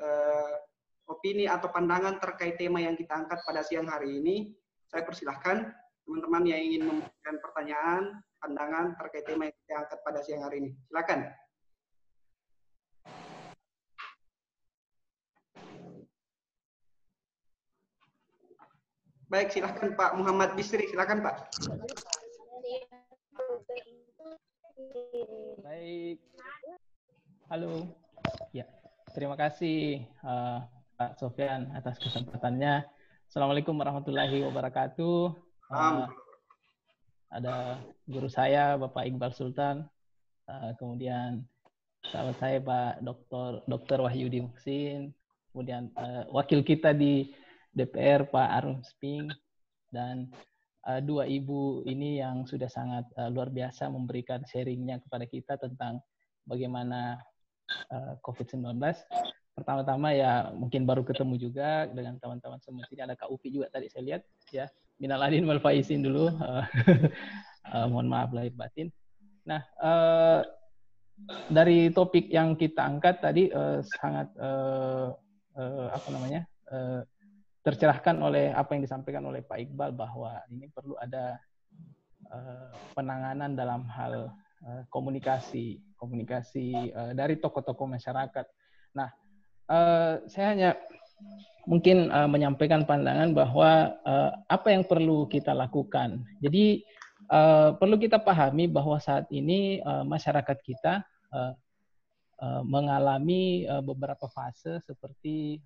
opini atau pandangan terkait tema yang kita angkat pada siang hari ini. Saya persilahkan teman-teman yang ingin memberikan pertanyaan, pandangan terkait tema yang kita angkat pada siang hari ini. Silakan. Baik, silahkan Pak Muhammad Bisri, silahkan Pak. Baik, halo. Ya, terima kasih Pak Sofyan atas kesempatannya. Assalamualaikum warahmatullahi wabarakatuh. Ada guru saya Bapak Iqbal Sultan, kemudian sahabat saya Pak Dr. Wahyudi Muhsin, kemudian wakil kita di DPR Pak Arum Sping, dan dua ibu ini yang sudah sangat luar biasa memberikan sharingnya kepada kita tentang bagaimana COVID-19. Pertama-tama ya mungkin baru ketemu juga dengan teman-teman semua. Sini ada Kak Upi juga tadi saya lihat ya. Minal aidin wal faizin dulu. Mohon maaf lahir batin. Nah, dari topik yang kita angkat tadi sangat tercerahkan oleh apa yang disampaikan oleh Pak Iqbal, bahwa ini perlu ada penanganan dalam hal komunikasi dari tokoh-tokoh masyarakat. Nah, saya hanya mungkin menyampaikan pandangan bahwa apa yang perlu kita lakukan. Jadi perlu kita pahami bahwa saat ini masyarakat kita mengalami beberapa fase seperti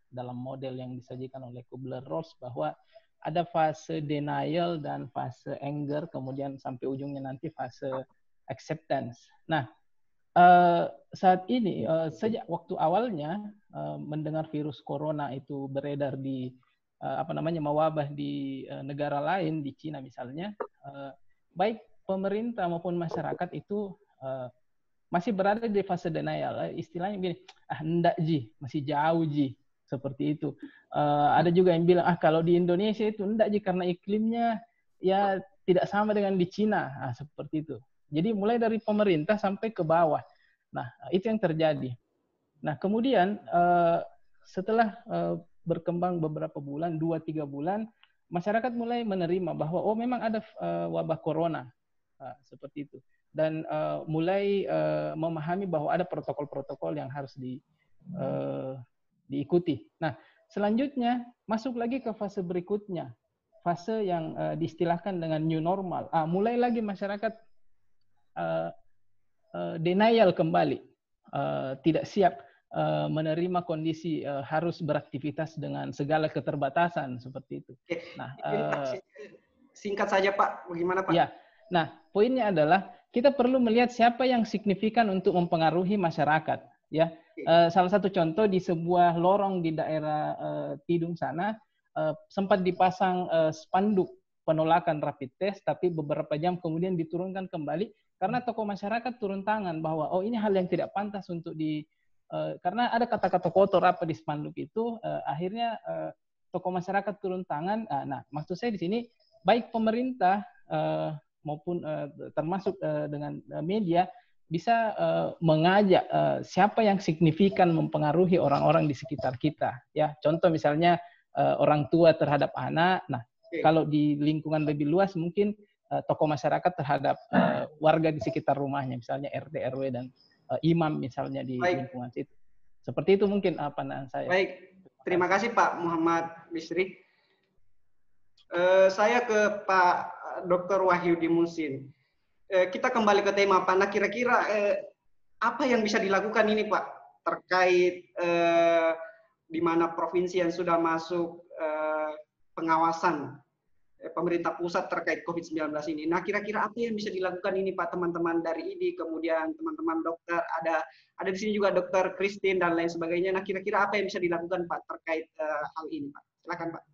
dalam model yang disajikan oleh Kubler-Ross, bahwa ada fase denial dan fase anger, kemudian sampai ujungnya nanti fase acceptance. Nah, saat ini sejak waktu awalnya mendengar virus corona itu beredar di mewabah di negara lain, di Cina misalnya, baik pemerintah maupun masyarakat itu masih berada di fase denial. Istilahnya gini, enggak ji, masih jauh ji, seperti itu. Ada juga yang bilang, kalau di Indonesia itu enggak ji karena iklimnya ya tidak sama dengan di Cina, seperti itu. Jadi mulai dari pemerintah sampai ke bawah. Nah, itu yang terjadi. Nah, kemudian setelah berkembang beberapa bulan, 2-3 bulan, masyarakat mulai menerima bahwa memang ada wabah corona, seperti itu. Dan mulai memahami bahwa ada protokol-protokol yang harus diikuti. Nah, selanjutnya masuk lagi ke fase berikutnya, fase yang diistilahkan dengan new normal. Mulai lagi masyarakat denial kembali, tidak siap menerima kondisi harus beraktivitas dengan segala keterbatasan seperti itu. Nah, singkat saja Pak, bagaimana Pak? Ya, nah poinnya adalah kita perlu melihat siapa yang signifikan untuk mempengaruhi masyarakat. Ya, salah satu contoh di sebuah lorong di daerah Tidung sana sempat dipasang spanduk penolakan rapid test, tapi beberapa jam kemudian diturunkan kembali karena tokoh masyarakat turun tangan bahwa oh ini hal yang tidak pantas untuk karena ada kata-kata kotor apa di spanduk itu, akhirnya tokoh masyarakat turun tangan. Nah, maksud saya di sini baik pemerintah maupun termasuk dengan media bisa mengajak siapa yang signifikan mempengaruhi orang-orang di sekitar kita. Ya, contoh misalnya orang tua terhadap anak. Nah, kalau di lingkungan lebih luas mungkin tokoh masyarakat terhadap warga di sekitar rumahnya, misalnya RT, RW, dan imam misalnya di lingkungan situ. Seperti itu mungkin pandangan saya. Baik, terima kasih Pak Muhammad Bisri. Saya ke Pak Dr. Wahyudi Musin. Kita kembali ke tema Pak. Nah, kira-kira apa yang bisa dilakukan ini Pak terkait di mana provinsi yang sudah masuk pengawasan pemerintah pusat terkait COVID-19 ini. Nah, kira-kira apa yang bisa dilakukan ini Pak, teman-teman dari ID, kemudian teman-teman dokter, ada di sini juga Dokter Christine dan lain sebagainya. Nah, kira-kira apa yang bisa dilakukan Pak terkait hal ini Pak? Silakan Pak.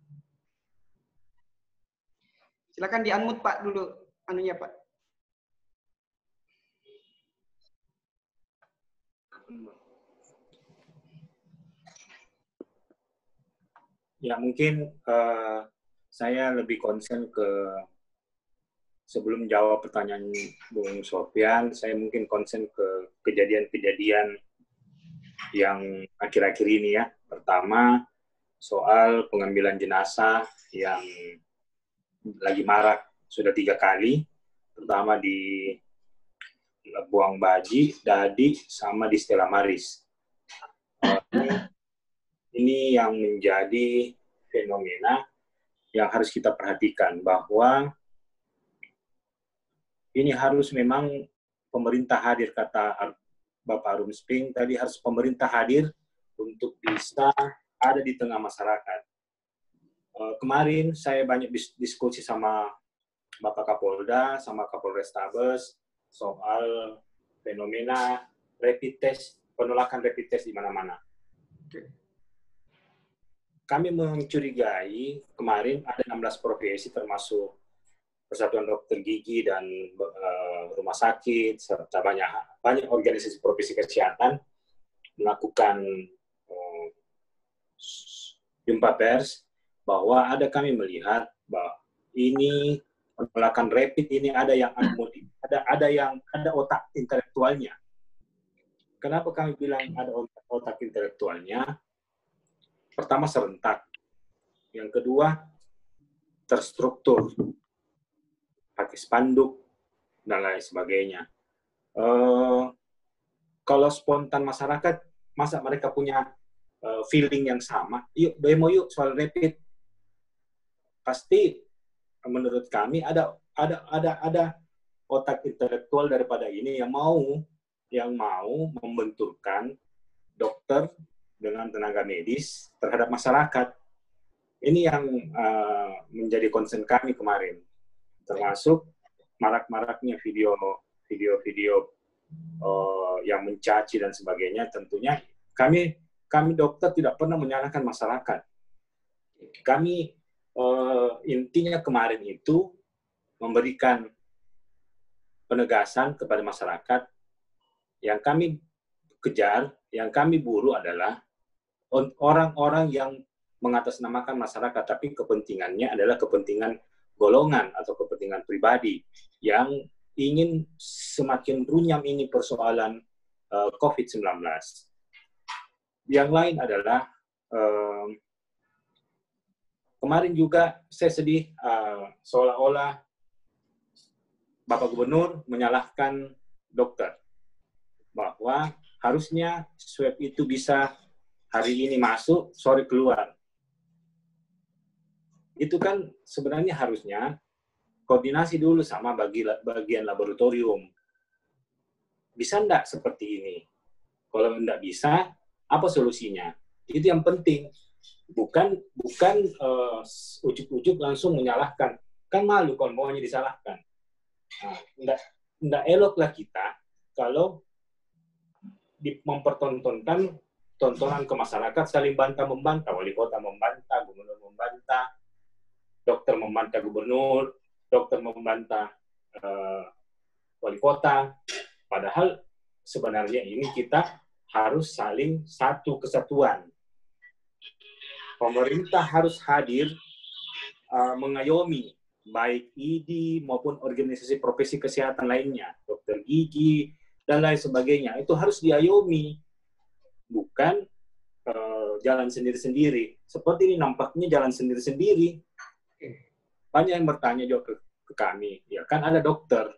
Silakan di-unmute Pak dulu anunya Pak. Ya mungkin saya lebih concern ke, sebelum jawab pertanyaan Bung Sofyan, saya mungkin concern ke kejadian-kejadian yang akhir-akhir ini ya. Pertama, soal pengambilan jenazah yang lagi marak sudah 3 kali, terutama di Buang Baji, Dadi, sama di Stella Maris. Ini yang menjadi fenomena yang harus kita perhatikan, bahwa ini harus memang pemerintah hadir, kata Bapak Arum Sping tadi, harus pemerintah hadir untuk bisa ada di tengah masyarakat. Kemarin saya banyak diskusi sama Bapak Kapolda, sama Kapolrestabes soal fenomena rapid test, penolakan rapid test di mana-mana. Kami mencurigai kemarin ada 16 profesi termasuk Persatuan Dokter Gigi dan rumah sakit serta banyak organisasi profesi kesehatan melakukan jumpa pers, bahwa kami melihat bahwa ini penolakan rapid ini ada yang ada otak intelektualnya. Kenapa kami bilang ada otak intelektualnya? Pertama, serentak. Yang kedua, terstruktur. Pakai spanduk, dan lain sebagainya. Kalau spontan masyarakat, masa mereka punya feeling yang sama? Yuk, demo yuk soal rapid. Pasti, menurut kami, ada otak intelektual daripada ini yang mau membenturkan dokter dengan tenaga medis terhadap masyarakat. Ini yang menjadi concern kami kemarin, termasuk marak-maraknya video yang mencaci dan sebagainya. Tentunya kami dokter tidak pernah menyalahkan masyarakat. Kami intinya kemarin itu memberikan penegasan kepada masyarakat. Yang kami kejar, yang kami buru adalah orang-orang yang mengatasnamakan masyarakat, tapi kepentingannya adalah kepentingan golongan atau kepentingan pribadi yang ingin semakin runyam ini persoalan COVID-19. Yang lain adalah kemarin juga saya sedih seolah-olah Bapak Gubernur menyalahkan dokter bahwa harusnya swab itu bisa hari ini masuk, sore keluar. Itu kan sebenarnya harusnya koordinasi dulu sama bagian laboratorium. Bisa enggak seperti ini? Kalau enggak bisa, apa solusinya? Itu yang penting. Bukan ujuk-ujuk langsung menyalahkan. Kan malu kalau maunya disalahkan. Nah, enggak eloklah kita kalau mempertontonkan tontonan ke masyarakat saling bantah-membantah, wali kota membantah, gubernur membantah, dokter membantah gubernur, dokter membantah wali kota. Padahal sebenarnya ini kita harus saling satu kesatuan. Pemerintah harus hadir mengayomi baik ID maupun organisasi profesi kesehatan lainnya, dokter gigi dan lain sebagainya. Itu harus diayomi, bukan jalan sendiri-sendiri. Seperti ini nampaknya jalan sendiri-sendiri. Banyak yang bertanya juga ke kami, ya kan ada dokter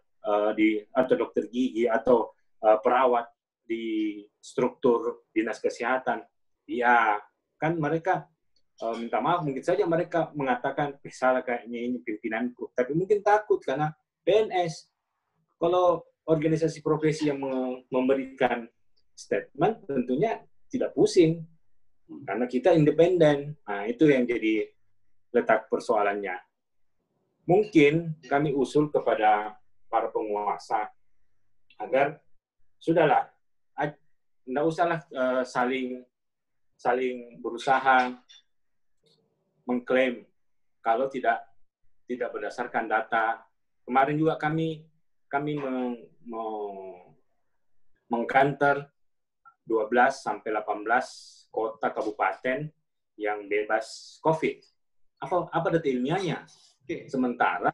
atau dokter gigi atau perawat di struktur dinas kesehatan. Ya, kan mereka minta maaf, mungkin saja mereka mengatakan salah kayaknya ini pimpinanku, tapi mungkin takut karena PNS. Kalau organisasi profesi yang memberikan statement tentunya tidak pusing karena kita independen. Nah, itu yang jadi letak persoalannya. Mungkin kami usul kepada para penguasa agar sudahlah, tidak usahlah saling berusaha mengklaim kalau tidak berdasarkan data. Kemarin juga kami mengkanter 12 sampai 18 kota kabupaten yang bebas COVID. Apa data ilmiahnya? Sementara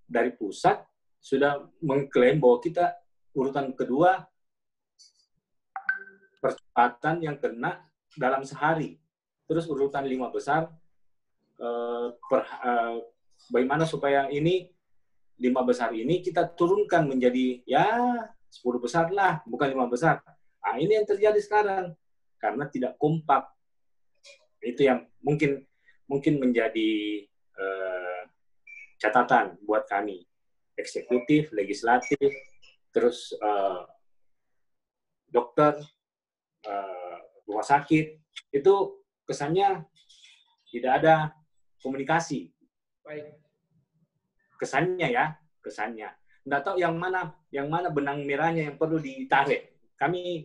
dari pusat sudah mengklaim bahwa kita urutan kedua percepatan yang kena dalam sehari. Terus urutan 5 besar, bagaimana supaya ini 5 besar ini kita turunkan menjadi ya 10 besar lah, bukan 5 besar. Nah, ini yang terjadi sekarang karena tidak kompak. Itu yang mungkin menjadi catatan buat kami, eksekutif, legislatif, terus dokter, rumah sakit, itu kesannya tidak ada komunikasi. Baik. Kesannya. Nggak tahu yang mana benang merahnya yang perlu ditarik. Kami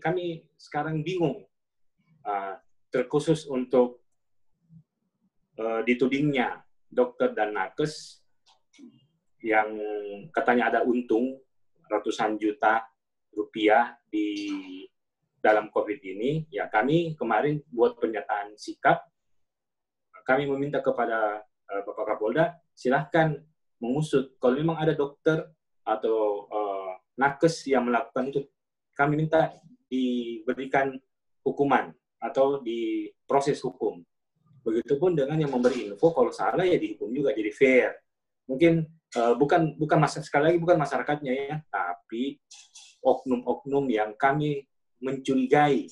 sekarang bingung, terkhusus untuk ditudingnya dokter dan nakes yang katanya ada untung ratusan juta rupiah di dalam COVID ini. Ya, kami kemarin buat pernyataan sikap. Kami meminta kepada Bapak Kapolda, silahkan mengusut. Kalau memang ada dokter atau nakes yang melakukan itu, kami minta diberikan hukuman atau diproses hukum. Begitupun dengan yang memberi info, kalau salah ya dihukum juga, jadi fair. Mungkin bukan sekali lagi bukan masyarakatnya ya, tapi oknum-oknum yang kami mencurigai.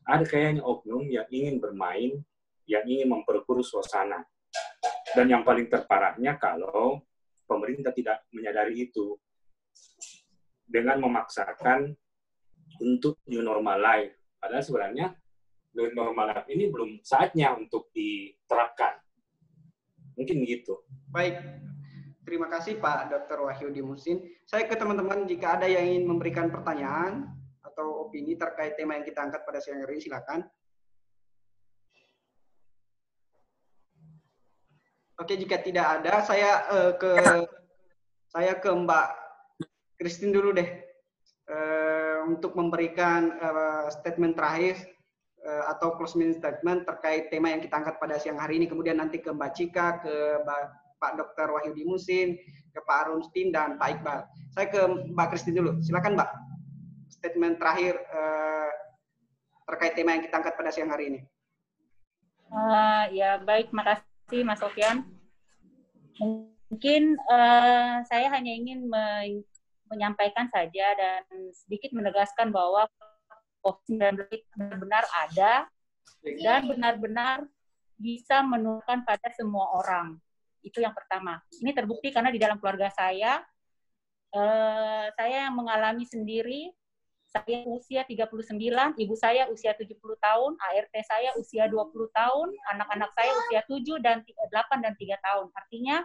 Ada kayaknya oknum yang ingin bermain, yang ingin memperkeruh suasana. Dan yang paling terparahnya kalau pemerintah tidak menyadari itu dengan memaksakan untuk new normal life. Padahal sebenarnya new normal life ini belum saatnya untuk diterapkan. Mungkin gitu. Baik. Terima kasih Pak Dr. Wahyudi Musin. Saya ke teman-teman, jika ada yang ingin memberikan pertanyaan atau opini terkait tema yang kita angkat pada siang hari ini, silakan. Oke, jika tidak ada, saya ke Mbak Christine dulu deh untuk memberikan statement terakhir atau closing statement terkait tema yang kita angkat pada siang hari ini. Kemudian nanti ke Mbak Cika, ke Pak Dr. Wahyudi Musin, ke Pak Arunsping, dan Pak Iqbal. Saya ke Mbak Christine dulu. Silakan Mbak, statement terakhir terkait tema yang kita angkat pada siang hari ini. Ya baik, makasih Mas Sofyan. Mungkin saya hanya ingin menyampaikan saja dan sedikit menegaskan bahwa COVID-19 benar-benar ada dan benar-benar bisa menularkan pada semua orang. Itu yang pertama. Ini terbukti karena di dalam keluarga saya yang mengalami sendiri. Saya usia 39, ibu saya usia 70 tahun, ART saya usia 20 tahun, anak-anak saya usia 7 dan 8 dan 3 tahun. Artinya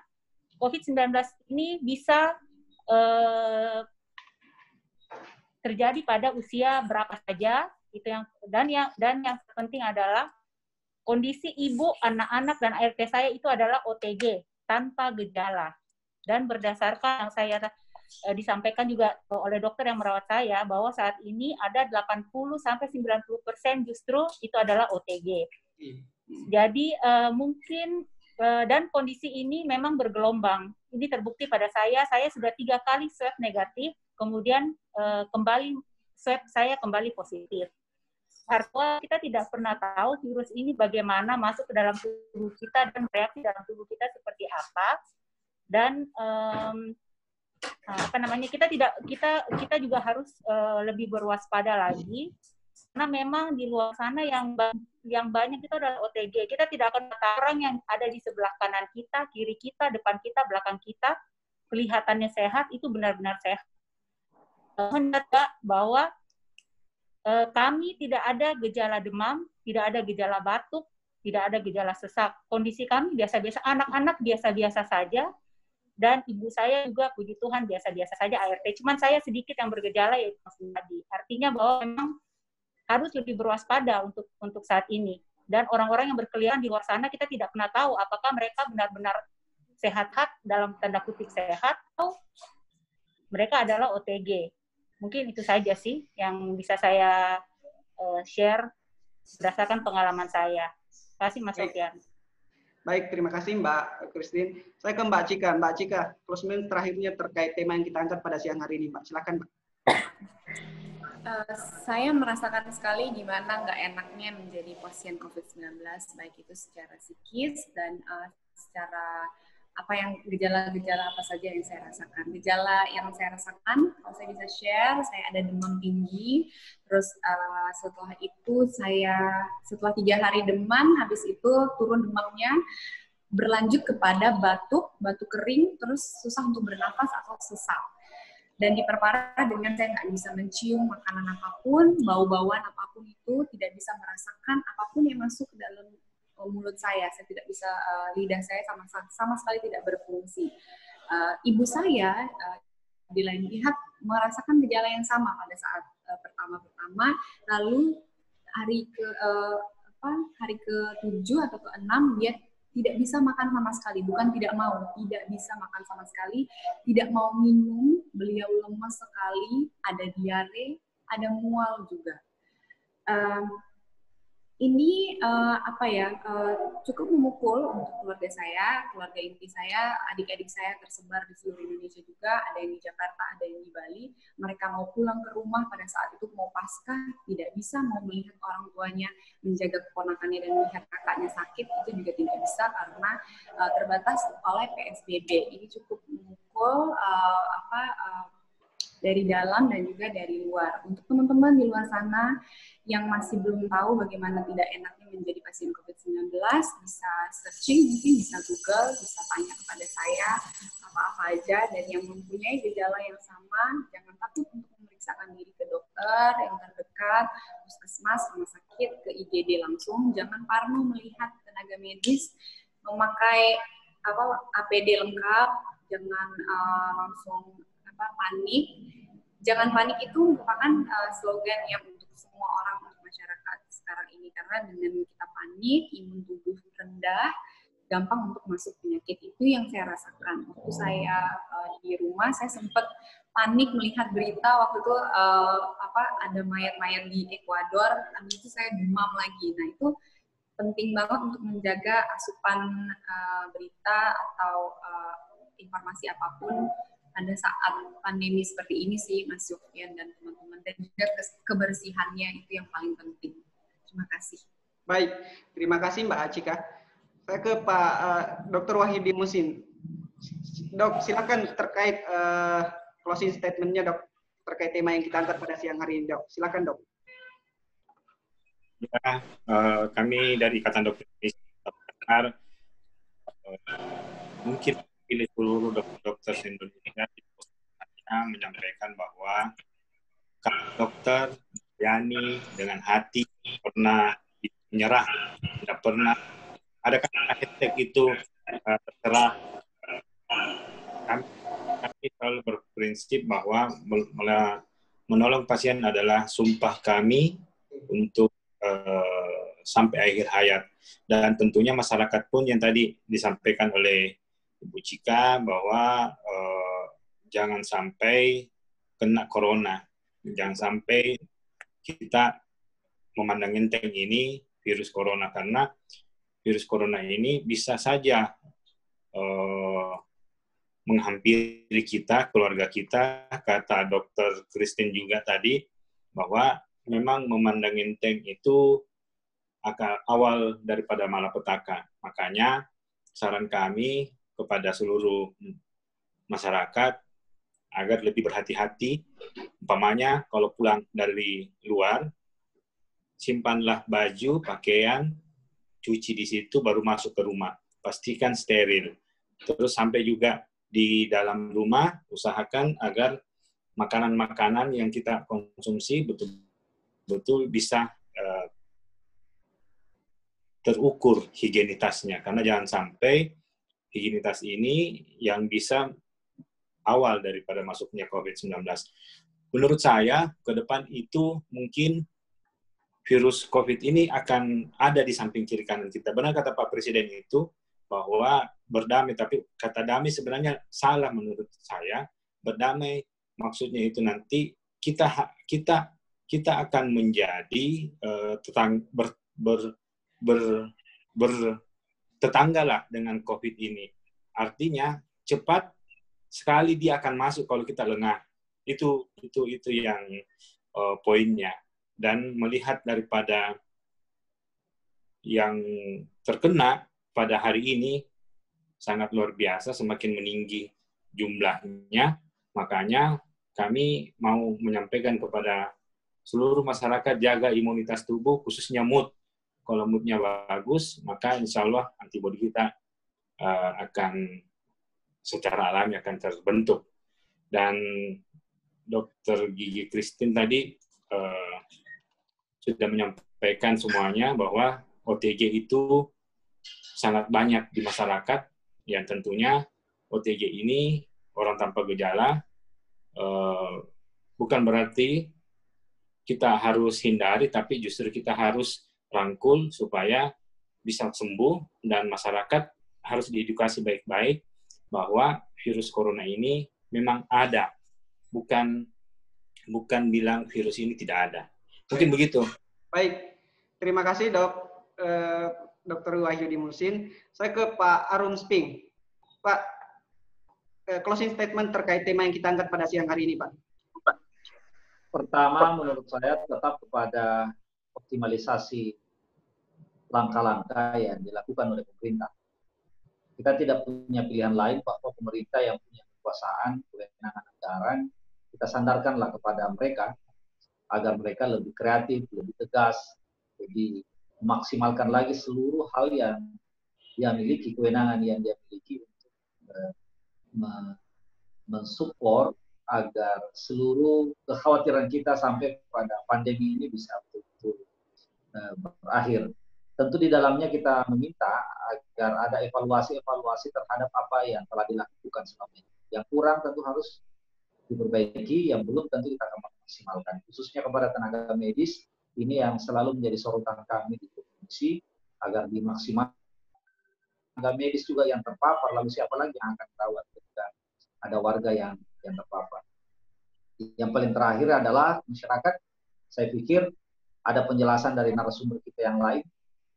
COVID-19 ini bisa terjadi pada usia berapa saja, itu yang yang penting adalah kondisi ibu, anak-anak dan ART saya itu adalah OTG tanpa gejala. Dan berdasarkan yang saya disampaikan juga oleh dokter yang merawat saya bahwa saat ini ada 80-90% justru itu adalah OTG. Jadi mungkin dan kondisi ini memang bergelombang. Ini terbukti pada saya sudah 3 kali swab negatif, kemudian kembali swab saya kembali positif. Artinya kita tidak pernah tahu virus ini bagaimana masuk ke dalam tubuh kita dan reaksi dalam tubuh kita seperti apa. Dan kita juga harus lebih berwaspada lagi karena memang di luar sana yang banyak itu adalah OTG. Kita tidak akan tahu orang yang ada di sebelah kanan kita, kiri kita, depan kita, belakang kita kelihatannya sehat itu benar-benar sehat. Hendak bahwa kami tidak ada gejala demam, tidak ada gejala batuk, tidak ada gejala sesak. Kondisi kami biasa-biasa, anak-anak biasa-biasa saja, dan ibu saya juga puji Tuhan biasa-biasa saja ART. Cuman saya sedikit yang bergejala yaitu tadi. Artinya bahwa memang harus lebih berwaspada untuk saat ini. Dan orang-orang yang berkeliaran di luar sana kita tidak pernah tahu apakah mereka benar-benar sehat dalam tanda kutip sehat atau mereka adalah OTG. Mungkin itu saja sih yang bisa saya share berdasarkan pengalaman saya. Terima kasih Mas Sofian. Baik, terima kasih Mbak Christine. Saya ke Mbak Cika. Mbak Cika, closing terakhirnya terkait tema yang kita angkat pada siang hari ini, Mbak. Silakan, Mbak. Saya merasakan sekali gimana nggak enaknya menjadi pasien COVID-19, baik itu secara psikis dan secara apa yang gejala-gejala apa saja yang saya rasakan. Gejala yang saya rasakan, kalau saya bisa share, saya ada demam tinggi, terus setelah itu setelah 3 hari demam, habis itu turun demamnya, berlanjut kepada batuk kering, terus susah untuk bernafas atau sesak. Dan diperparah dengan saya nggak bisa mencium makanan apapun, bau-bauan apapun itu, tidak bisa merasakan apapun yang masuk ke dalam mulut saya tidak bisa, lidah saya sama sekali tidak berfungsi. Ibu saya di lain pihak merasakan gejala yang sama pada saat pertama-pertama, lalu hari ke-7 atau ke-6 dia tidak bisa makan sama sekali, bukan tidak bisa makan sama sekali, tidak mau minum, beliau lemas sekali, ada diare, ada mual juga. Ini cukup memukul untuk keluarga saya, keluarga inti saya, adik-adik saya tersebar di seluruh Indonesia juga, ada yang di Jakarta, ada yang di Bali. Mereka mau pulang ke rumah pada saat itu mau Paskah, tidak bisa, mau melihat orang tuanya menjaga keponakannya dan melihat kakaknya sakit, itu juga tidak bisa karena terbatas oleh PSBB. Ini cukup memukul dari dalam dan juga dari luar. Untuk teman-teman di luar sana yang masih belum tahu bagaimana tidak enaknya menjadi pasien COVID-19, bisa searching, mungkin bisa Google, bisa tanya kepada saya apa-apa aja, dan yang mempunyai gejala yang sama, jangan takut untuk memeriksakan diri ke dokter yang terdekat, puskesmas, rumah sakit, ke IGD langsung, jangan parno melihat tenaga medis, memakai APD lengkap, jangan langsung panik. Jangan panik itu merupakan slogan yang untuk semua orang, untuk masyarakat sekarang ini, karena dengan kita panik, imun tubuh rendah, gampang untuk masuk penyakit. Itu yang saya rasakan. Waktu saya di rumah, saya sempat panik melihat berita waktu itu ada mayat-mayat di Ekuador, dan itu saya demam lagi. Nah itu penting banget untuk menjaga asupan berita atau informasi apapun pada saat pandemi seperti ini sih, Mas Sofian dan teman-teman, dan juga kebersihannya itu yang paling penting. Terima kasih. Baik, terima kasih Mbak Cika. Saya ke Pak Dr. Wahyudi Musin. Dok, silakan terkait closing statement-nya, Dok, terkait tema yang kita angkat pada siang hari ini, Dok. Silakan, Dok. Ya, kami dari Ikatan Dokter Indonesia mungkin pilih seluruh dokter Indonesia menyampaikan bahwa dokter berani dengan hati, pernah menyerah, tidak pernah ada kata hashtag itu terserah. Kami selalu berprinsip bahwa menolong pasien adalah sumpah kami untuk sampai akhir hayat, dan tentunya masyarakat pun yang tadi disampaikan oleh Ibu Cika bahwa jangan sampai kena corona. Jangan sampai kita memandang enteng ini virus corona, karena virus corona ini bisa saja menghampiri kita, keluarga kita. Kata Dr. Christine juga tadi, bahwa memang memandang enteng itu awal daripada malapetaka. Makanya saran kami kepada seluruh masyarakat agar lebih berhati-hati. Umpamanya kalau pulang dari luar, simpanlah baju, pakaian, cuci di situ, baru masuk ke rumah. Pastikan steril. Terus sampai juga di dalam rumah, usahakan agar makanan-makanan yang kita konsumsi betul-betul bisa terukur higienitasnya. Karena jangan sampai higienitas ini yang bisa awal daripada masuknya COVID-19. Menurut saya, ke depan itu mungkin virus COVID ini akan ada di samping kiri kanan kita. Benar kata Pak Presiden itu, bahwa berdamai, tapi kata damai sebenarnya salah menurut saya. Berdamai maksudnya itu nanti kita akan menjadi bertetangga lah dengan COVID ini. Artinya cepat sekali dia akan masuk kalau kita lengah. Itu yang poinnya. Dan melihat daripada yang terkena pada hari ini sangat luar biasa, semakin meninggi jumlahnya. Makanya kami mau menyampaikan kepada seluruh masyarakat, jaga imunitas tubuh, khususnya mood. Kalau moodnya bagus, maka insya Allah antibodi kita akan secara alami akan terbentuk. Dan Dr. Gigi Christine tadi sudah menyampaikan semuanya bahwa OTG itu sangat banyak di masyarakat, yang tentunya OTG ini orang tanpa gejala, bukan berarti kita harus hindari, tapi justru kita harus rangkul supaya bisa sembuh, dan masyarakat harus diedukasi baik-baik bahwa virus corona ini memang ada, bukan bilang virus ini tidak ada. Mungkin begitu. Baik, terima kasih Dr. Wahyudi Musin. Saya ke Pak Arun Sping. Pak, closing statement terkait tema yang kita angkat pada siang hari ini, Pak. Pertama, menurut saya tetap kepada optimalisasi langkah-langkah yang dilakukan oleh pemerintah. Kita tidak punya pilihan lain bahwa pemerintah yang punya kekuasaan, kewenangan anggaran, kita sandarkanlah kepada mereka agar mereka lebih kreatif, lebih tegas, lebih memaksimalkan lagi seluruh hal yang dia miliki, kewenangan yang dia miliki untuk mensupport agar seluruh kekhawatiran kita sampai pada pandemi ini bisa betul-betul berakhir. Tentu di dalamnya kita meminta agar ada evaluasi terhadap apa yang telah dilakukan selama ini. Yang kurang tentu harus diperbaiki, yang belum tentu kita akan maksimalkan. Khususnya kepada tenaga medis, ini yang selalu menjadi sorotan kami di komisi, agar dimaksimalkan. Tenaga medis juga yang terpapar, lalu siapa lagi yang akan merawat ketika ada warga yang terpapar. Yang paling terakhir adalah masyarakat. Saya pikir ada penjelasan dari narasumber kita yang lain.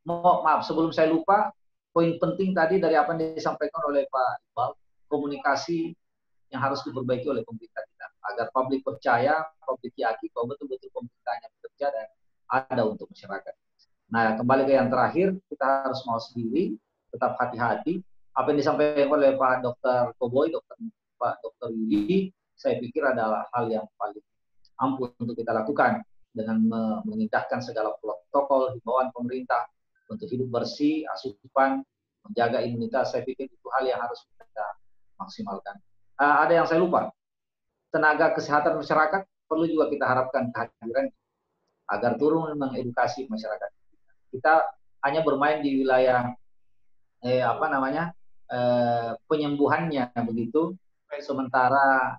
Maaf, sebelum saya lupa, poin penting tadi dari apa yang disampaikan oleh Pak Iqbal, komunikasi yang harus diperbaiki oleh pemerintah kita, agar publik percaya, publik yakin bahwa betul-betul pemerintahnya bekerja dan ada untuk masyarakat. Nah, kembali ke yang terakhir, kita harus mawas diri, tetap hati-hati. Apa yang disampaikan oleh Pak Dr. Koboy, Pak Dr. Yudi, saya pikir adalah hal yang paling ampuh untuk kita lakukan dengan mengindahkan segala protokol himbauan pemerintah untuk hidup bersih, asupan, menjaga imunitas. Saya pikir itu hal yang harus kita maksimalkan. Ada yang saya lupa, tenaga kesehatan masyarakat perlu juga kita harapkan kehadiran agar turun mengedukasi masyarakat. Kita hanya bermain di wilayah penyembuhannya begitu, sementara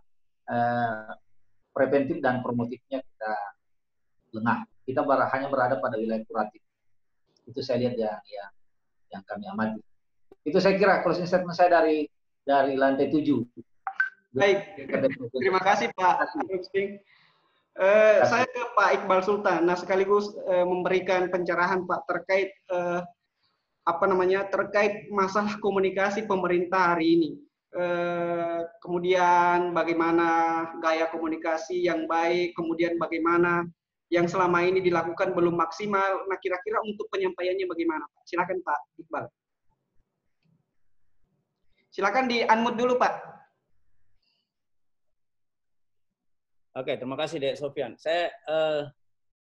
preventif dan promotifnya kita lengah. Kita hanya berada pada wilayah kuratif. Itu saya lihat yang kami amati. Itu saya kira closing statement saya dari lantai 7. Baik, terima kasih Pak Arumsping. Saya ke Pak Iqbal Sultan. Nah, sekaligus memberikan pencerahan Pak terkait terkait masalah komunikasi pemerintah hari ini. Kemudian bagaimana gaya komunikasi yang baik, kemudian bagaimana yang selama ini dilakukan belum maksimal. Nah, kira-kira untuk penyampaiannya bagaimana, Pak? Silakan Pak Iqbal. Silakan di-unmute dulu, Pak. Oke, terima kasih Dek Sofyan. Saya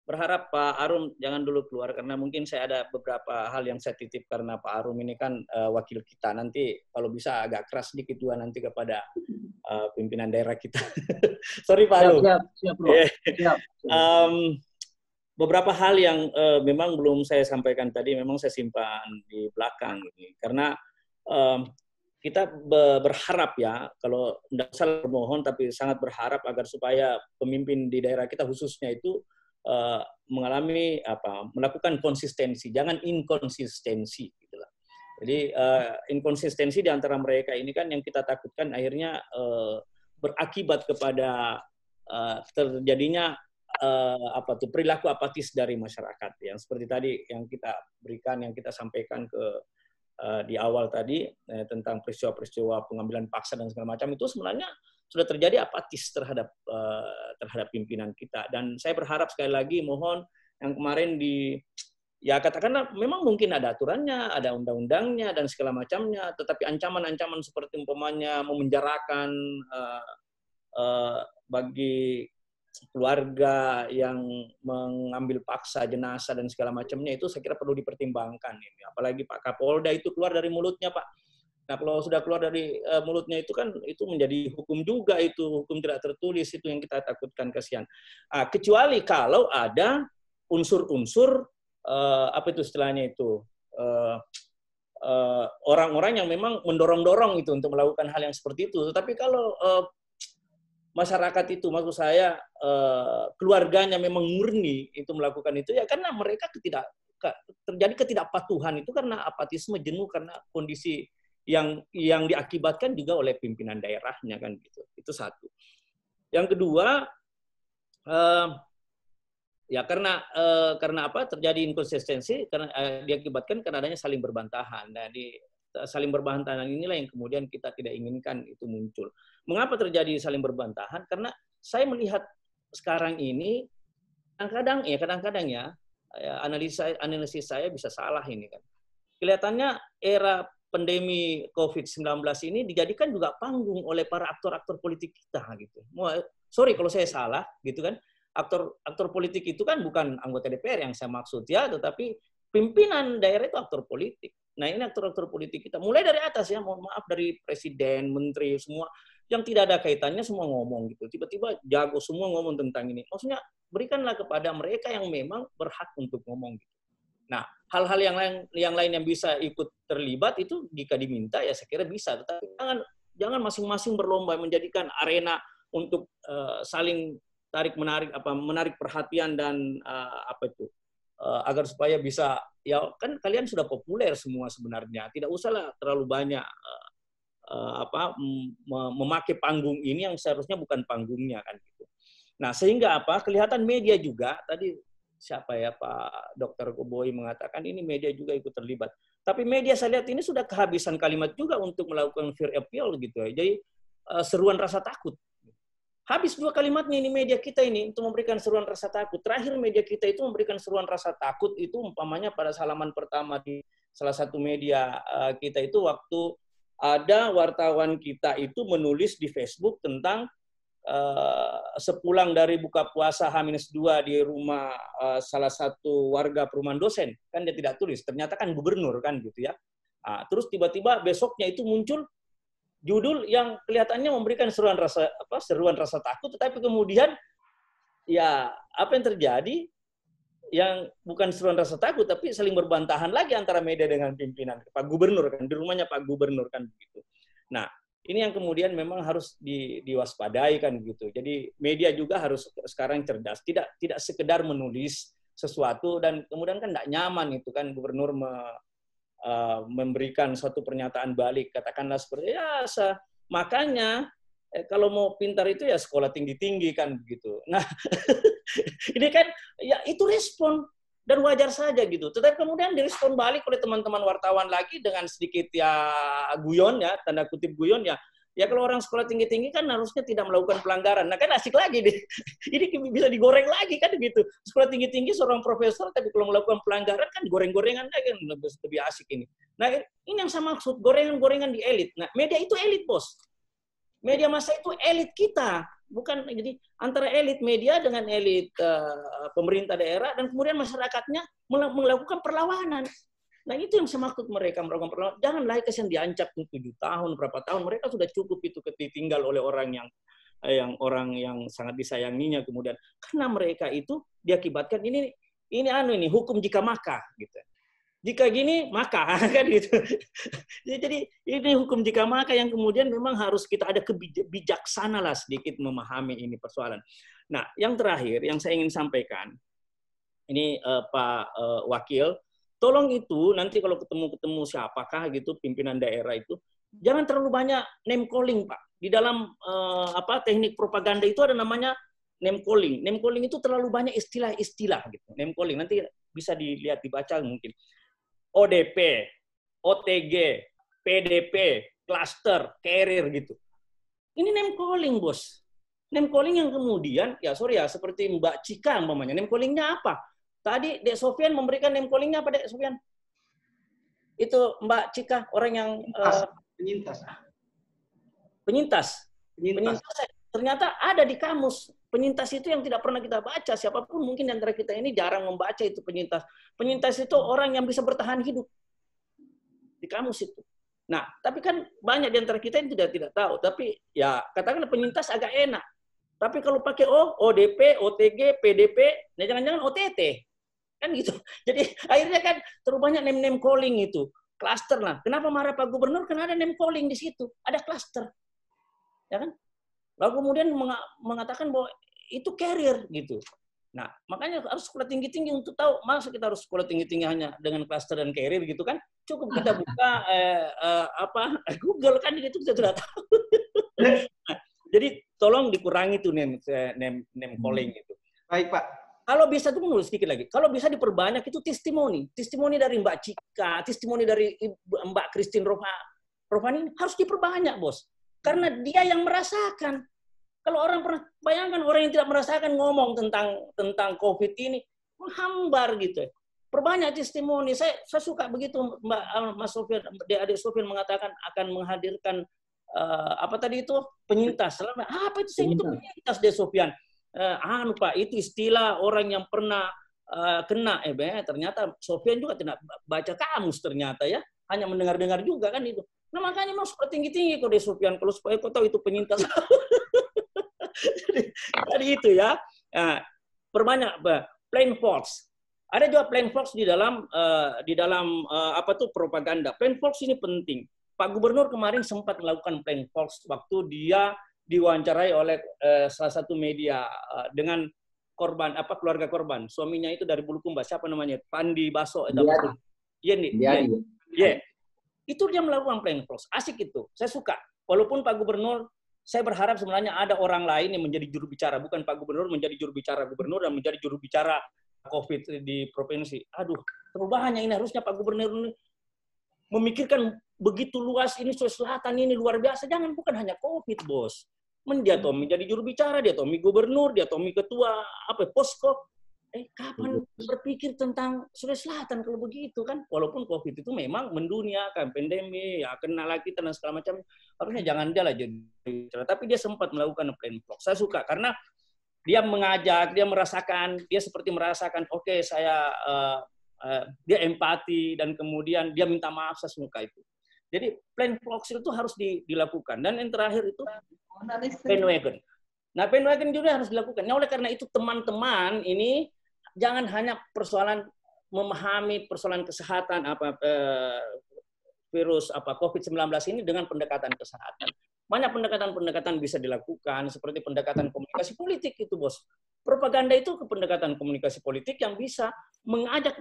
berharap Pak Arum jangan dulu keluar karena mungkin saya ada beberapa hal yang saya titip karena Pak Arum ini kan wakil kita. Nanti kalau bisa agak keras sedikit juga nanti kepada pimpinan daerah kita. Sorry Pak Arum. Siap, bro. Siap. Beberapa hal yang memang belum saya sampaikan tadi memang saya simpan di belakang ini karena kita berharap ya, kalau tidak salah bermohon, tapi sangat berharap agar supaya pemimpin di daerah kita khususnya itu melakukan konsistensi, jangan inkonsistensi. Gitulah. Jadi inkonsistensi di antara mereka ini kan yang kita takutkan akhirnya berakibat kepada terjadinya perilaku apatis dari masyarakat. Yang seperti tadi yang kita berikan, yang kita sampaikan di awal tadi tentang peristiwa-peristiwa pengambilan paksa dan segala macam itu sebenarnya sudah terjadi apatis terhadap pimpinan kita. Dan saya berharap sekali lagi mohon yang kemarin katakanlah memang mungkin ada aturannya, ada undang-undangnya dan segala macamnya, tetapi ancaman-ancaman seperti umpamanya memenjarakan bagi keluarga yang mengambil paksa jenazah dan segala macamnya itu saya kira perlu dipertimbangkan ini. Apalagi Pak Kapolda itu keluar dari mulutnya Pak. Nah kalau sudah keluar dari mulutnya itu kan itu menjadi hukum juga, itu hukum tidak tertulis, itu yang kita takutkan, kasihan. Kecuali kalau ada unsur-unsur apa itu istilahnya itu orang-orang yang memang mendorong-dorong itu untuk melakukan hal yang seperti itu. Tetapi kalau masyarakat itu, maksud saya keluarganya memang murni itu melakukan itu ya karena mereka terjadi ketidakpatuhan itu karena apatisme, jenuh karena kondisi yang diakibatkan juga oleh pimpinan daerahnya kan gitu. Itu satu. Yang kedua ya karena terjadi inkonsistensi karena diakibatkan karena adanya saling berbantahan. Nah, saling berbantahan inilah yang kemudian kita tidak inginkan itu muncul. Mengapa terjadi saling berbantahan? Karena saya melihat sekarang ini kadang-kadang ya analisis saya bisa salah ini kan. Kelihatannya era pandemi COVID-19 ini dijadikan juga panggung oleh para aktor-aktor politik kita gitu. Sorry kalau saya salah gitu kan. Aktor politik itu kan bukan anggota DPR yang saya maksud ya, tetapi pimpinan daerah itu aktor politik. Nah ini aktor-aktor politik kita, mulai dari atas ya, mohon maaf dari presiden, menteri, semua yang tidak ada kaitannya semua ngomong gitu. Tiba-tiba jago semua ngomong tentang ini. Maksudnya berikanlah kepada mereka yang memang berhak untuk ngomong gitu. Nah hal-hal yang lain yang bisa ikut terlibat itu jika diminta ya saya kira bisa. Tetapi jangan masing-masing berlomba menjadikan arena untuk saling menarik perhatian dan agar supaya bisa ya kan kalian sudah populer semua sebenarnya, tidak usahlah terlalu banyak memakai panggung ini yang seharusnya bukan panggungnya kan gitu. Nah sehingga kelihatan media juga tadi siapa ya Pak Dr. Koboy mengatakan ini media juga ikut terlibat, tapi media saya lihat ini sudah kehabisan kalimat juga untuk melakukan fear appeal gitu ya, jadi seruan rasa takut. Habis dua kalimatnya ini media kita ini untuk memberikan seruan rasa takut. Terakhir media kita itu memberikan seruan rasa takut itu umpamanya pada halaman pertama di salah satu media kita itu waktu ada wartawan kita itu menulis di Facebook tentang sepulang dari buka puasa H-2 di rumah salah satu warga perumahan dosen. Kan dia tidak tulis, ternyata kan gubernur kan gitu ya. Terus tiba-tiba besoknya itu muncul judul yang kelihatannya memberikan seruan rasa takut, tetapi kemudian ya apa yang terjadi yang bukan seruan rasa takut tapi saling berbantahan lagi antara media dengan pimpinan Pak Gubernur kan, di rumahnya Pak Gubernur kan begitu. Nah ini yang kemudian memang harus diwaspadai kan gitu. Jadi media juga harus sekarang cerdas, tidak sekedar menulis sesuatu dan kemudian kan tidak nyaman itu kan gubernur memberikan suatu pernyataan balik, katakanlah seperti makanya kalau mau pintar itu ya sekolah tinggi-tinggi kan begitu. Nah, ini kan ya itu respon dan wajar saja gitu. Tetapi kemudian direspon balik oleh teman-teman wartawan lagi dengan sedikit ya guyon ya, tanda kutip guyon ya. Ya kalau orang sekolah tinggi-tinggi kan harusnya tidak melakukan pelanggaran. Nah kan asik lagi nih. Ini bisa digoreng lagi kan gitu. Sekolah tinggi-tinggi seorang profesor tapi kalau melakukan pelanggaran kan goreng-gorengan lagi kan lebih asik ini. Nah ini yang saya maksud gorengan-gorengan di elit. Nah media itu elit bos. Media massa itu elit kita. Bukan jadi antara elit media dengan elit pemerintah daerah dan kemudian masyarakatnya melakukan perlawanan. Nah itu yang saya maksud mereka melakukan perlawanan. Jangan laikas yang diancam 7 tahun, berapa tahun. Mereka sudah cukup itu ditinggal oleh orang yang sangat disayanginya kemudian. Karena mereka itu diakibatkan ini hukum jika maka gitu. Jika gini maka kan gitu. Jadi ini hukum jika maka yang kemudian memang harus kita ada kebijaksana lah sedikit memahami ini persoalan. Nah yang terakhir yang saya ingin sampaikan ini Pak Wakil. Tolong itu nanti kalau ketemu siapakah gitu pimpinan daerah itu jangan terlalu banyak name calling Pak. Di dalam teknik propaganda itu ada namanya name calling. Name calling itu terlalu banyak istilah-istilah gitu. Name calling nanti bisa dilihat dibaca mungkin. ODP, OTG, PDP, cluster, carrier gitu. Ini name calling bos. Name calling yang kemudian seperti Mbak Cika umpamanya. Name callingnya apa? Tadi Dek Sofian memberikan name callingnya apa Dek Sofian? Itu Mbak Cika orang yang penyintas. Ternyata ada di kamus. Penyintas itu yang tidak pernah kita baca. Siapapun mungkin di antara kita ini jarang membaca itu penyintas. Penyintas itu orang yang bisa bertahan hidup di kamus itu. Nah, tapi kan banyak di antara kita yang tidak tahu. Tapi ya katakanlah penyintas agak enak. Tapi kalau pakai ODP, OTG, PDP, nah jangan-jangan OTT. Kan gitu. Jadi akhirnya kan terlalu banyak name calling itu. Cluster lah. Kenapa marah Pak Gubernur? Karena ada name calling di situ. Ada cluster. Ya kan? Lalu kemudian mengatakan bahwa itu carrier gitu. Nah, makanya harus sekolah tinggi-tinggi untuk tahu. Masa kita harus sekolah tinggi-tinggi hanya dengan cluster dan carrier gitu kan? Cukup kita buka Google kan itu kita sudah tahu. Nah, jadi tolong dikurangi tuh name calling itu. Baik Pak. Kalau bisa tuh menulis sedikit lagi. Kalau bisa diperbanyak itu testimoni dari Mbak Cika, testimoni dari Mbak Christine Rohani harus diperbanyak bos. Karena dia yang merasakan. Kalau orang pernah bayangkan orang yang tidak merasakan ngomong tentang COVID ini menghambar gitu. Perbanyak testimoni. Saya suka begitu Mas Sofian, Adik Sofian mengatakan akan menghadirkan penyintas. Apa itu penyintas Dek Sofian? Pak itu istilah orang yang pernah kena ternyata Sofian juga tidak baca kamus ternyata ya, hanya mendengar-dengar juga kan itu. Nah makanya mau sekolah tinggi-tinggi kok Dek Sofian kalau supaya kau tahu itu penyintas. Jadi itu ya. Perbanyak plain false. Ada juga plain false di dalam propaganda. Plain false ini penting. Pak Gubernur kemarin sempat melakukan plain false waktu dia diwawancarai oleh salah satu media dengan korban keluarga korban. Suaminya itu dari Bulukumba, siapa namanya? Pandi Baso itu. Iya. Itu dia melakukan plain false. Asik itu. Saya suka. Walaupun Pak Gubernur, saya berharap sebenarnya ada orang lain yang menjadi juru bicara, bukan Pak Gubernur menjadi juru bicara gubernur dan menjadi juru bicara COVID di provinsi. Aduh, perubahannya ini harusnya Pak Gubernur ini memikirkan begitu luas ini Sulawesi Selatan ini luar biasa. Jangan bukan hanya COVID, bos. Dia Tommy jadi juru bicara, dia Tommy gubernur, dia Tommy ketua posko. Kapan berpikir tentang Sulawesi Selatan kalau begitu kan? Walaupun COVID itu memang mendunia kan, pandemi ya kena lagi dan segala macam. Harusnya jangan dia lah jadi bicara. Tapi dia sempat melakukan plain vlog. Saya suka karena dia mengajak, dia merasakan, dia seperti merasakan dia empati dan kemudian dia minta maaf, saya suka itu. Jadi plain vlog itu harus dilakukan. Dan yang terakhir itu bandwagon. Nah, bandwagon juga harus dilakukan. Nah, oleh karena itu teman-teman ini jangan hanya persoalan memahami persoalan kesehatan virus COVID-19 ini dengan pendekatan kesehatan. Banyak pendekatan-pendekatan bisa dilakukan seperti pendekatan komunikasi politik itu, Bos. Propaganda itu ke pendekatan komunikasi politik yang bisa mengajak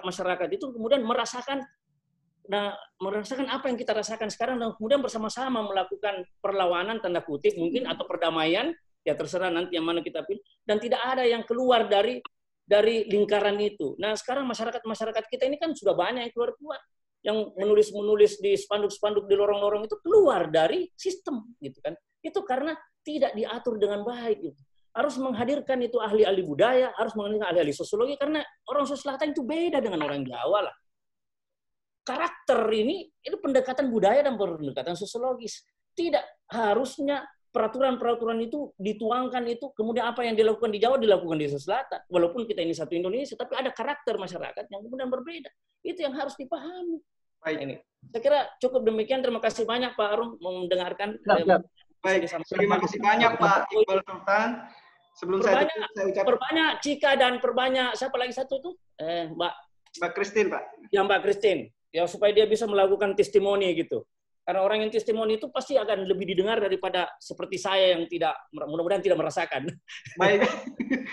masyarakat itu kemudian merasakan merasakan apa yang kita rasakan sekarang dan kemudian bersama-sama melakukan perlawanan tanda kutip mungkin atau perdamaian, ya terserah nanti yang mana kita pilih, dan tidak ada yang keluar dari lingkaran itu. Nah sekarang masyarakat kita ini kan sudah banyak yang keluar, yang menulis di spanduk-spanduk di lorong-lorong itu keluar dari sistem gitu kan. Itu karena tidak diatur dengan baik gitu. Harus menghadirkan itu ahli-ahli budaya, harus menghadirkan ahli-ahli sosiologi, karena orang Sulawesi Selatan itu beda dengan orang Jawa lah. Karakter ini itu pendekatan budaya dan pendekatan sosiologis. Tidak harusnya peraturan-peraturan itu dituangkan itu, kemudian apa yang dilakukan di Jawa dilakukan di Sulawesi Selatan. Walaupun kita ini satu Indonesia, tapi ada karakter masyarakat yang kemudian berbeda. Itu yang harus dipahami. Baik. Ini. Saya kira cukup demikian. Terima kasih banyak Pak Arum mendengarkan. Baik. Terima kasih banyak Pak Iqbal Sultan. Sebelum saya ucapkan perbanyak Cika dan perbanyak siapa lagi satu itu? Mbak Christine, Pak. Ya Mbak Christine. Ya supaya dia bisa melakukan testimoni gitu. Karena orang yang testimoni itu pasti akan lebih didengar daripada seperti saya yang tidak, mudah-mudahan tidak merasakan. Baik.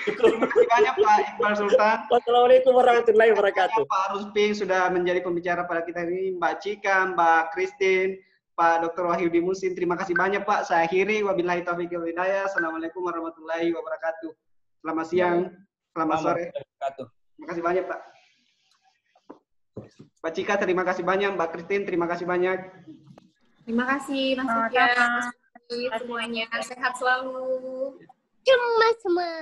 Terima kasih banyak Pak Iqbal Sultan. Wassalamualaikum warahmatullahi wabarakatuh. Pak Arun Sping sudah menjadi pembicara pada kita ini. Mbak Cika, Mbak Christine, Pak Dr. Wahyudi Musin. Terima kasih banyak Pak. Saya akhiri. Wabillahi taufiq wal hidayah. Assalamualaikum warahmatullahi wabarakatuh. Selamat siang. Selamat sore. Terima kasih banyak Pak. Mbak Cika, terima kasih banyak. Mbak Christine, terima kasih banyak. Terima kasih Mas Sufyan. Semuanya sehat selalu. Cuma semua.